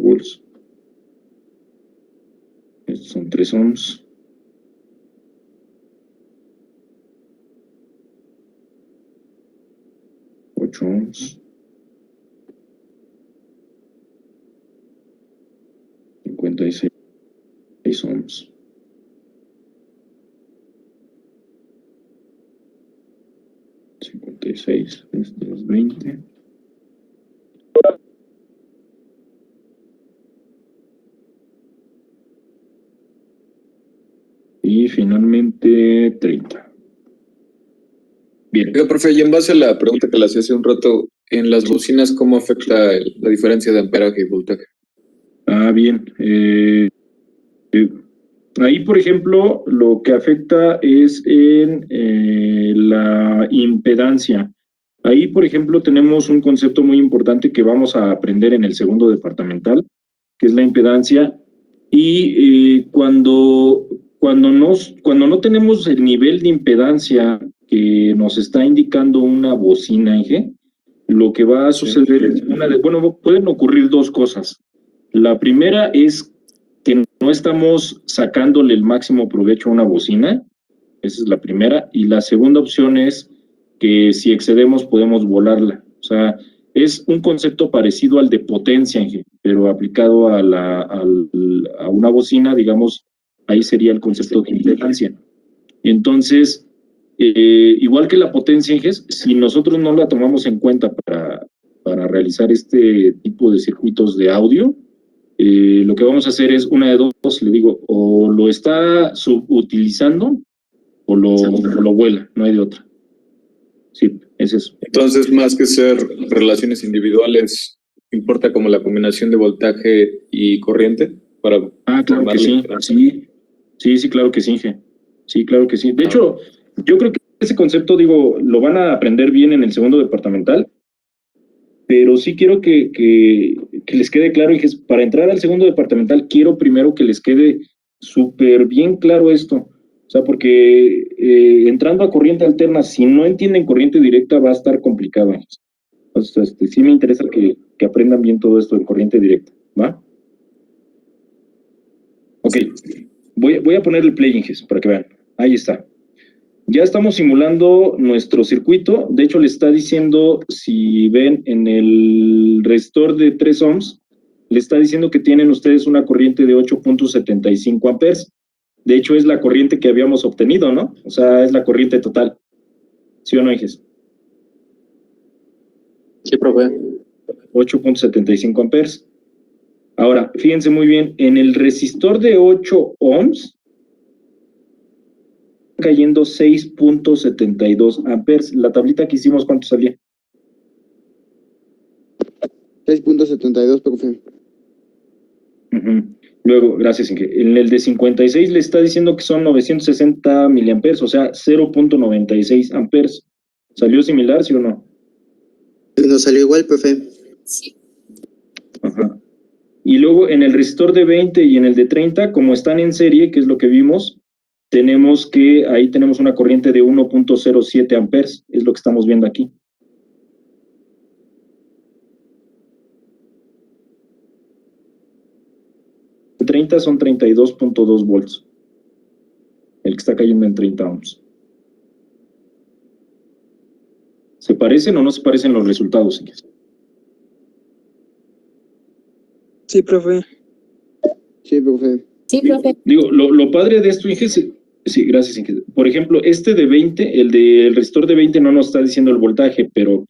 Volts. Estos son 3 ohms. Ohms. 56 ohms. 56, esto es 20. Y finalmente 30. Bien. Oiga, profe, y en base a la pregunta que le hacía hace un rato, en las bocinas, ¿cómo afecta la diferencia de amperaje y voltaje? Bien. Ahí, por ejemplo, lo que afecta es en la impedancia. Ahí, por ejemplo, tenemos un concepto muy importante que vamos a aprender en el segundo departamental, que es la impedancia. Y cuando no tenemos el nivel de impedancia que nos está indicando una bocina, Inge, lo que va a suceder es pueden ocurrir 2 cosas. La primera es que no estamos sacándole el máximo provecho a una bocina. Esa es la primera. Y la segunda opción es que si excedemos podemos volarla. O sea, Es un concepto parecido al de potencia, pero aplicado a una bocina, digamos, ahí sería el concepto de impedancia. Entonces, igual que la potencia, si nosotros no la tomamos en cuenta para realizar este tipo de circuitos de audio, lo que vamos a hacer es una de dos, le digo, o lo está subutilizando o lo vuela, no hay de otra. Sí, es eso. Entonces, más que ser relaciones individuales, importa como la combinación de voltaje y corriente para... Claro que sí. Sí, claro que sí, Inge. Sí, claro que sí. De hecho, yo creo que ese concepto, digo, lo van a aprender bien en el segundo departamental, pero sí quiero que les quede claro, Inge, para entrar al segundo departamental, quiero primero que les quede súper bien claro esto. O sea, porque entrando a corriente alterna, si no entienden corriente directa, va a estar complicado. Entonces, sí me interesa que aprendan bien todo esto de corriente directa, ¿va? Ok, voy a poner el play, Inges, para que vean. Ahí está. Ya estamos simulando nuestro circuito. De hecho, le está diciendo, si ven en el resistor de 3 ohms, le está diciendo que tienen ustedes una corriente de 8.75 amperes. De hecho, es la corriente que habíamos obtenido, ¿no? O sea, es la corriente total. ¿Sí o no, Inges? Sí, profe. 8.75 amperes. Ahora, fíjense muy bien, en el resistor de 8 ohms, cayendo 6.72 amperes. La tablita que hicimos, ¿cuánto salía? 6.72, profe. Luego, gracias, Inge. En el de 56 le está diciendo que son 960 miliamperes, o sea, 0.96 amperes. ¿Salió similar, sí o no? Nos salió igual, profe. Sí. Ajá. Y luego en el resistor de 20 y en el de 30, como están en serie, que es lo que vimos, ahí tenemos una corriente de 1.07 amperes, es lo que estamos viendo aquí. En 30 son 32.2 volts, el que está cayendo en 30 ohms. ¿Se parecen o no se parecen los resultados? Sí, profe. Sí, profe. Sí, profe. Digo, lo padre de esto, Inge, sí, gracias, Inge. Por ejemplo, este de 20, el del resistor de 20 no nos está diciendo el voltaje, pero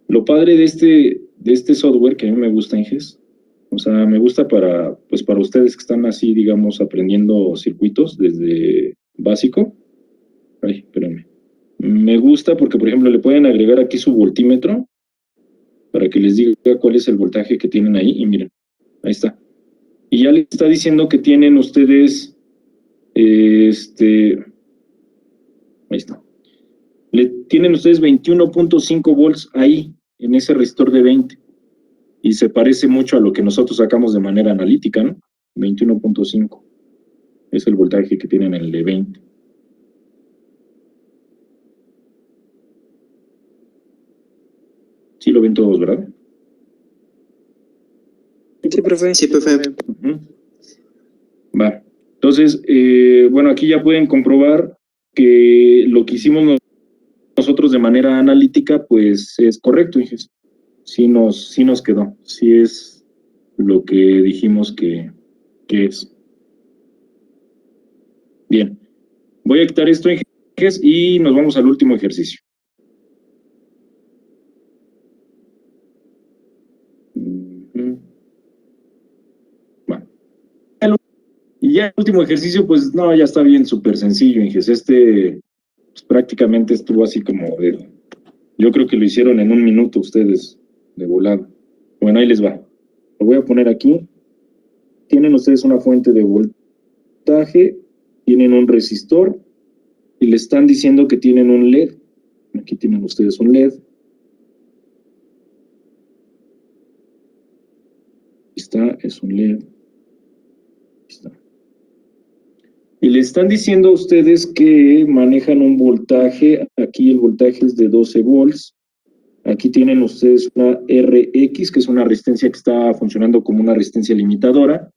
lo padre de este software que a mí me gusta, Inge, o sea, me gusta para ustedes que están así, digamos, aprendiendo circuitos desde básico. Ay, espérenme. Me gusta porque, por ejemplo, le pueden agregar aquí su voltímetro para que les diga cuál es el voltaje que tienen ahí. Y miren, ahí está. Y ya les está diciendo que tienen ustedes, ahí está. Tienen ustedes 21.5 volts ahí, en ese resistor de 20. Y se parece mucho a lo que nosotros sacamos de manera analítica, ¿no? 21.5. Es el voltaje que tienen en el de 20. Sí lo ven todos, ¿verdad? Sí, profe. Sí, profe. Va. Entonces, bueno, aquí ya pueden comprobar que lo que hicimos nosotros de manera analítica, pues es correcto, Inges. Sí nos quedó. Sí es lo que dijimos que es. Bien. Voy a quitar esto, Inges, y nos vamos al último ejercicio. Y ya el último ejercicio, pues no, ya está bien súper sencillo, Inges. Pues, prácticamente estuvo así como yo creo que lo hicieron en 1 minuto ustedes, de volado. Bueno, ahí les va. Lo voy a poner aquí. Tienen ustedes una fuente de voltaje, tienen un resistor, y le están diciendo que tienen un LED. Aquí tienen ustedes un LED. Es un LED. Está. Y le están diciendo a ustedes que manejan un voltaje, aquí el voltaje es de 12 volts, aquí tienen ustedes una RX, que es una resistencia que está funcionando como una resistencia limitadora,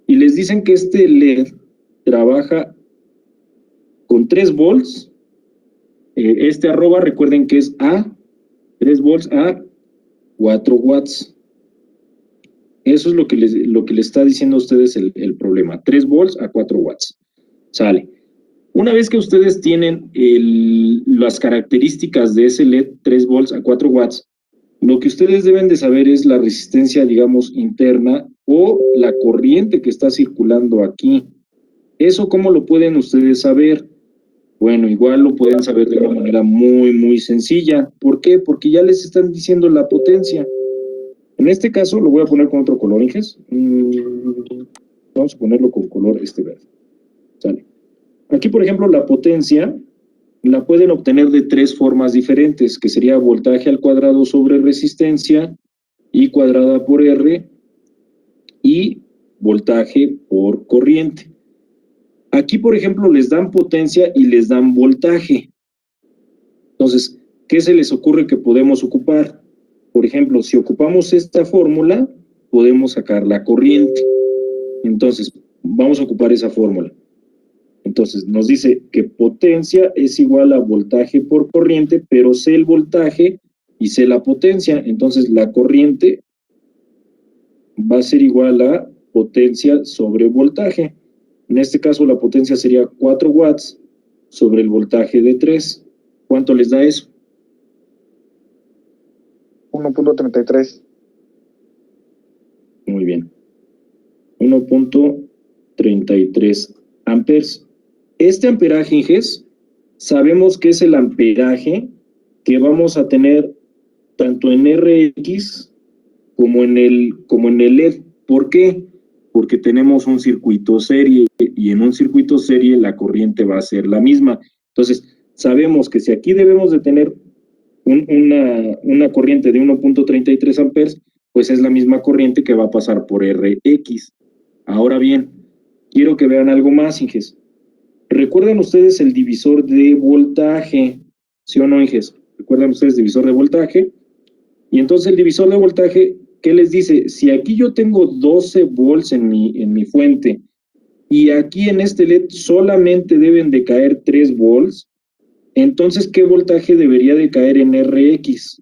y les dicen que este LED trabaja con 3 volts, este arroba, recuerden que es A, 3 volts a 4 watts. Eso es lo que le está diciendo a ustedes el problema. 3 volts a 4 watts. Sale. Una vez que ustedes tienen las características de ese LED 3 volts a 4 watts, lo que ustedes deben de saber es la resistencia, digamos, interna o la corriente que está circulando aquí. ¿Eso cómo lo pueden ustedes saber? Bueno, igual lo pueden saber de una manera muy, muy sencilla. ¿Por qué? Porque ya les están diciendo la potencia. En este caso lo voy a poner con otro color, Inges. Vamos a ponerlo con color verde. Sale. Aquí, por ejemplo, la potencia la pueden obtener de 3 formas diferentes, que sería voltaje al cuadrado sobre resistencia, I cuadrada por R, y voltaje por corriente. Aquí, por ejemplo, les dan potencia y les dan voltaje. Entonces, ¿qué se les ocurre que podemos ocupar? Por ejemplo, si ocupamos esta fórmula, podemos sacar la corriente. Entonces, vamos a ocupar esa fórmula. Entonces, nos dice que potencia es igual a voltaje por corriente, pero sé el voltaje y sé la potencia. Entonces, la corriente va a ser igual a potencia sobre voltaje. En este caso, la potencia sería 4 watts sobre el voltaje de 3. ¿Cuánto les da eso? 1.33. Muy bien. 1.33 amperes. Este amperaje, Inges, sabemos que es el amperaje que vamos a tener tanto en RX como en el LED. ¿Por qué? Porque tenemos un circuito serie y en un circuito serie la corriente va a ser la misma. Entonces, sabemos que si aquí debemos de tener una corriente de 1.33 amperes, pues es la misma corriente que va a pasar por RX. Ahora bien, quiero que vean algo más, Inges. ¿Recuerdan ustedes el divisor de voltaje? ¿Sí o no, Inges? ¿Recuerdan ustedes el divisor de voltaje? Y entonces el divisor de voltaje, ¿qué les dice? Si aquí yo tengo 12 volts en mi fuente y aquí en este LED solamente deben de caer 3 volts, entonces, ¿qué voltaje debería de caer en RX?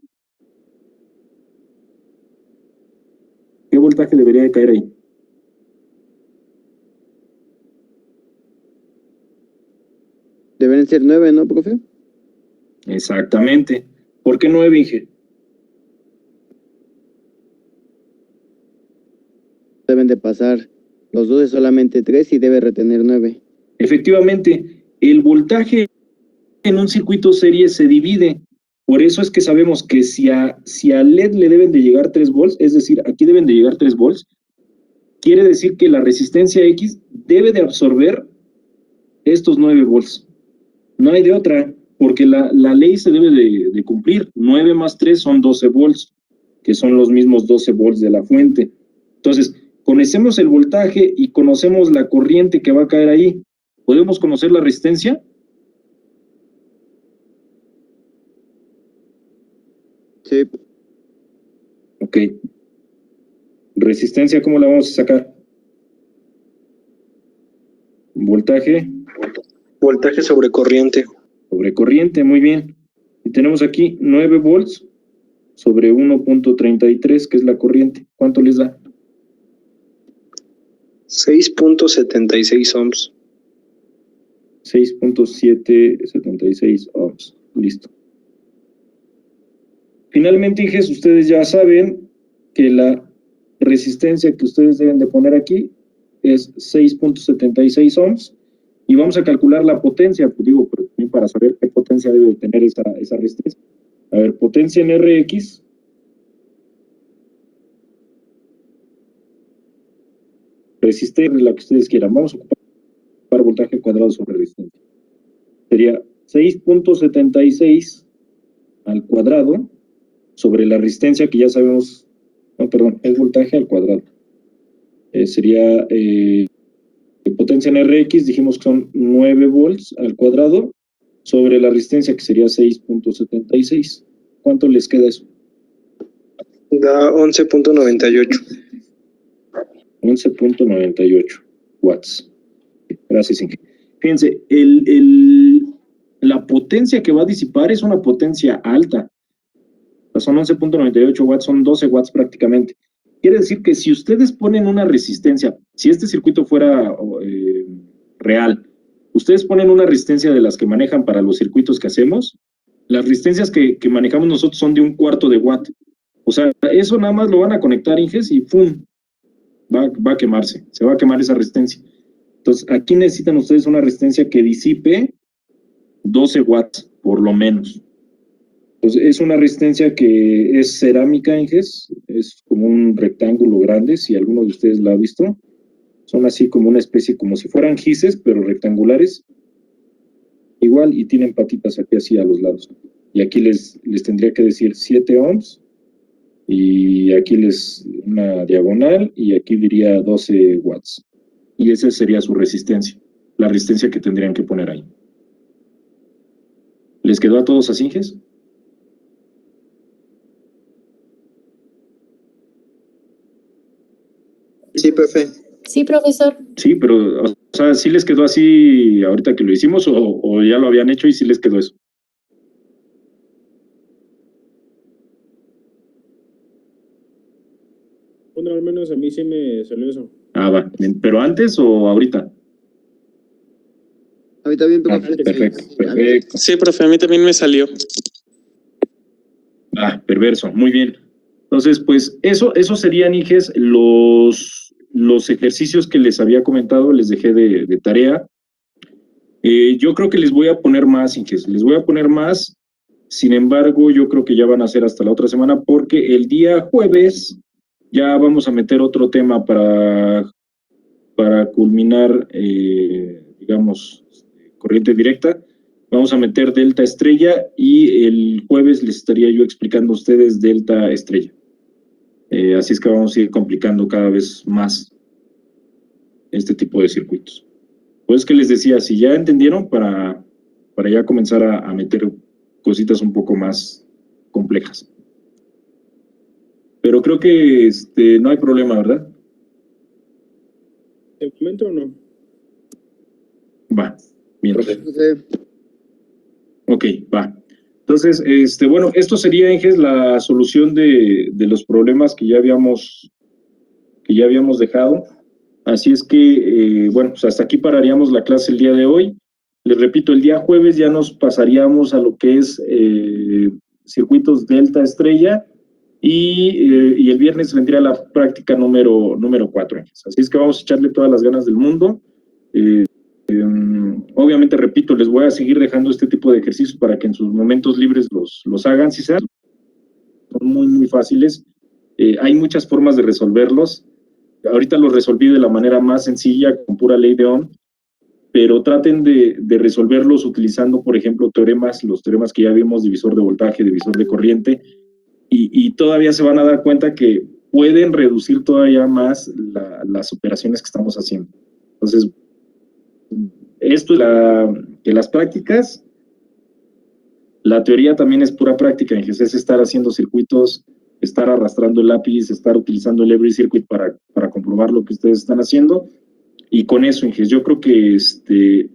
¿Qué voltaje debería de caer ahí? Deben ser 9, ¿no, profe? Exactamente. ¿Por qué 9, Inge? Deben de pasar los 12 solamente 3 y debe retener 9. Efectivamente, el voltaje en un circuito serie se divide. Por eso es que sabemos que si a LED le deben de llegar 3 volts, es decir, aquí deben de llegar 3 volts, quiere decir que la resistencia X debe de absorber estos 9 volts. No hay de otra, porque la ley se debe de cumplir. 9 más 3 son 12 volts, que son los mismos 12 volts de la fuente. Entonces, conocemos el voltaje y conocemos la corriente que va a caer ahí. ¿Podemos conocer la resistencia? Sí. Ok. Resistencia, ¿cómo la vamos a sacar? Voltaje. Voltaje sobre corriente. Sobre corriente, muy bien. Y tenemos aquí 9 volts sobre 1.33, que es la corriente. ¿Cuánto les da? 6.76 ohms. 6.776 ohms. Listo. Finalmente, Inges, ustedes ya saben que la resistencia que ustedes deben de poner aquí es 6.76 ohms y vamos a calcular la potencia, pues digo, pero también para saber qué potencia debe tener esa resistencia. A ver, potencia en RX. Resistencia, la que ustedes quieran. Vamos a ocupar voltaje cuadrado sobre resistencia. Sería 6.76 al cuadrado sobre la resistencia que ya sabemos, no, perdón, es voltaje al cuadrado. Sería potencia en RX, dijimos que son 9 volts al cuadrado sobre la resistencia que sería 6.76. ¿Cuánto les queda eso? Da 11.98. 11.98 watts. Gracias, Inge. Fíjense, la potencia que va a disipar es una potencia alta. sea, son 11.98 watts, son 12 watts prácticamente. Quiere decir que si ustedes ponen una resistencia, si este circuito fuera real, ustedes ponen una resistencia de las que manejan para los circuitos que hacemos, las resistencias que manejamos nosotros son de 1/4 de watt. O sea, eso nada más lo van a conectar, Inges, y ¡pum! Va a quemarse, se va a quemar esa resistencia. Entonces, aquí necesitan ustedes una resistencia que disipe 12 watts, por lo menos. Entonces, es una resistencia que es cerámica, Inges, es como un rectángulo grande, si alguno de ustedes la ha visto. Son así como una especie, como si fueran gises, pero rectangulares. Igual, y tienen patitas aquí así a los lados. Y aquí les tendría que decir 7 ohms, y aquí una diagonal, y aquí diría 12 watts. Y esa sería su resistencia, la resistencia que tendrían que poner ahí. ¿Les quedó a todos así, Inges? Sí, profe. Sí, profesor. Sí, pero, o sea, ¿sí les quedó así ahorita que lo hicimos o ya lo habían hecho y sí les quedó eso? Bueno, al menos a mí sí me salió eso. Ah, va. ¿Pero antes o ahorita? Ahorita bien, Ah, profe. perfecto. Sí, profe, a mí también me salió. Ah, perverso, muy bien. Entonces, pues, eso serían, Inges, los ejercicios que les había comentado, les dejé de tarea. Yo creo que les voy a poner más, Inges, les voy a poner más. Sin embargo, yo creo que ya van a ser hasta la otra semana, porque el día jueves ya vamos a meter otro tema para culminar, digamos, corriente directa. Vamos a meter delta estrella y el jueves les estaría yo explicando a ustedes delta estrella. Así es que vamos a ir complicando cada vez más este tipo de circuitos. Pues que les decía, si ya entendieron, para ya comenzar a meter cositas un poco más complejas. Pero creo que no hay problema, ¿verdad? ¿De momento o no? Va, bien. Ok, va. Entonces, bueno, esto sería, Inges, la solución de los problemas que ya habíamos dejado. Así es que, bueno, pues hasta aquí pararíamos la clase el día de hoy. Les repito, el día jueves ya nos pasaríamos a lo que es circuitos delta estrella y el viernes vendría la práctica número 4. Así es que vamos a echarle todas las ganas del mundo. Obviamente, repito, les voy a seguir dejando este tipo de ejercicios para que en sus momentos libres los hagan, si sean. Son muy, muy fáciles. Hay muchas formas de resolverlos. Ahorita los resolví de la manera más sencilla, con pura ley de Ohm, pero traten de resolverlos utilizando, por ejemplo, los teoremas que ya vimos, divisor de voltaje, divisor de corriente, y todavía se van a dar cuenta que pueden reducir todavía más las operaciones que estamos haciendo. Entonces, esto de las prácticas, la teoría también es pura práctica, es estar haciendo circuitos, estar arrastrando el lápiz, estar utilizando el every circuit para comprobar lo que ustedes están haciendo. Y con eso, Inges, yo creo que si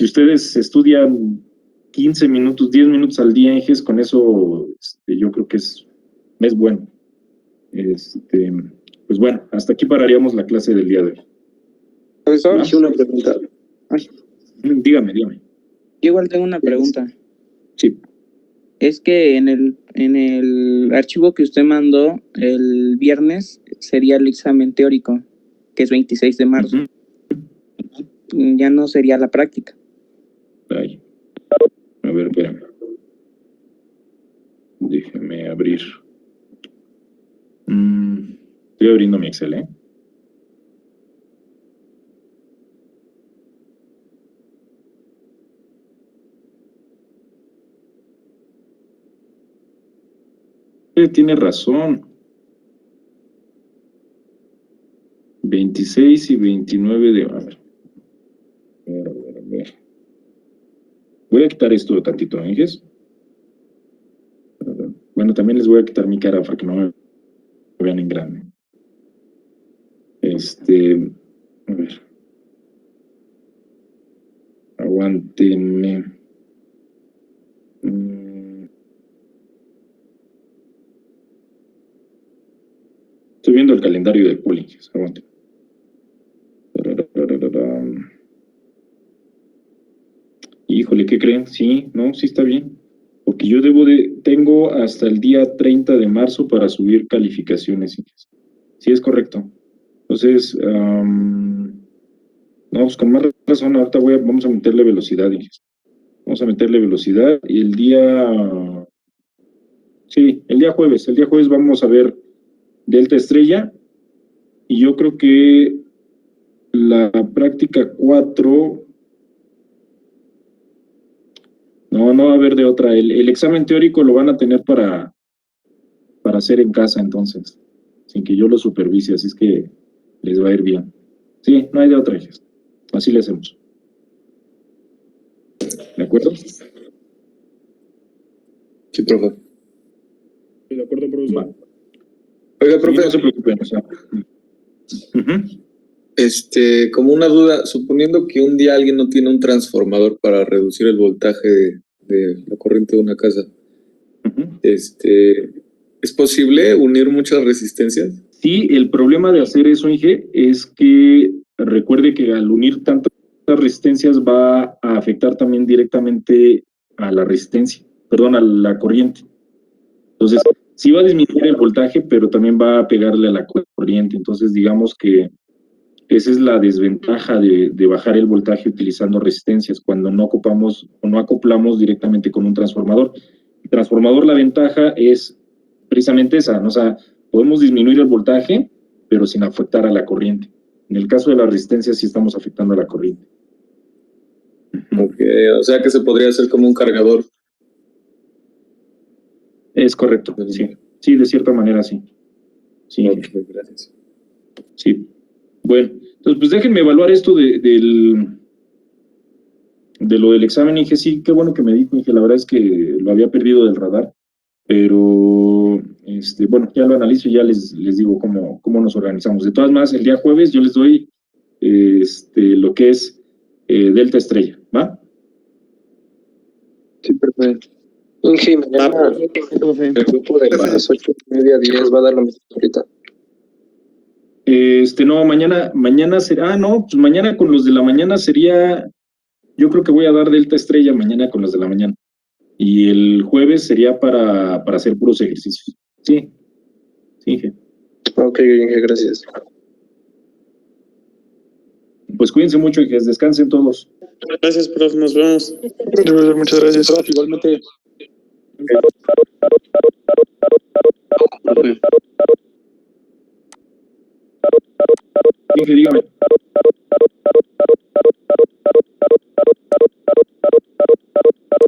ustedes estudian 15 minutos, 10 minutos al día, Inges, con eso yo creo que es bueno. Pues bueno, hasta aquí pararíamos la clase del día de hoy. Profesor, hice una pregunta. Dígame. Yo igual tengo una pregunta. Sí. Es que en el archivo que usted mandó el viernes sería el examen teórico, que es 26 de marzo. Ya no sería la práctica. Ay. A ver, espérame. Déjeme abrir. Estoy abriendo mi Excel, ¿eh? Tiene razón. 26 y 29 de... A ver. Voy a quitar esto tantito, Inges. Bueno, también les voy a quitar mi cara para que no me vean en grande. A ver. Aguántenme. Estoy viendo el calendario de pooling. Aguante. Híjole, ¿qué creen? Sí, no, sí está bien. Porque yo tengo hasta el día 30 de marzo para subir calificaciones. Sí, es correcto. Entonces, no, pues con más razón, ahorita vamos a meterle velocidad. Vamos a meterle velocidad y el día jueves vamos a ver Delta Estrella y yo creo que la práctica 4 no va a haber de otra. El examen teórico lo van a tener para hacer en casa entonces, sin que yo lo supervise, así es que les va a ir bien. Sí, no hay de otra, hijas. Así le hacemos. ¿De acuerdo? Sí, profe. De acuerdo, profesor. Oiga, profe. Sí, no se preocupen, o sea. Como una duda, suponiendo que un día alguien no tiene un transformador para reducir el voltaje de la corriente de una casa, ¿es posible unir muchas resistencias? Sí, el problema de hacer eso, Inge, es que recuerde que al unir tantas resistencias va a afectar también directamente a la a la corriente. Entonces, sí va a disminuir el voltaje, pero también va a pegarle a la corriente. Entonces, digamos que esa es la desventaja de bajar el voltaje utilizando resistencias, cuando no ocupamos o no acoplamos directamente con un transformador. El transformador, la ventaja es precisamente esa, ¿no? O sea, podemos disminuir el voltaje, pero sin afectar a la corriente. En el caso de la resistencia, sí estamos afectando a la corriente. Ok, o sea que se podría hacer como un cargador. Es correcto, sí. Sí, de cierta manera, sí. Sí. Okay, gracias. Sí. Bueno, entonces pues déjenme evaluar esto de lo del examen, Inge. Sí, qué bueno que me dijo, Inge. La verdad es que lo había perdido del radar. Pero, bueno, ya lo analizo y ya les digo cómo nos organizamos. De todas maneras, el día jueves yo les doy lo que es Delta Estrella, ¿va? Sí, perfecto. Inge, mañana el grupo de las 8:30 a 10 va a dar lo mismo ahorita. No, mañana será, no, pues mañana con los de la mañana sería, yo creo que voy a dar Delta Estrella mañana con los de la mañana. Y el jueves sería para hacer puros ejercicios. Sí, Inge. Ok, Inge, gracias. Pues cuídense mucho y que descansen todos. Gracias, profe, nos vemos. Muchas gracias. Profe, igualmente. Inge, dígame.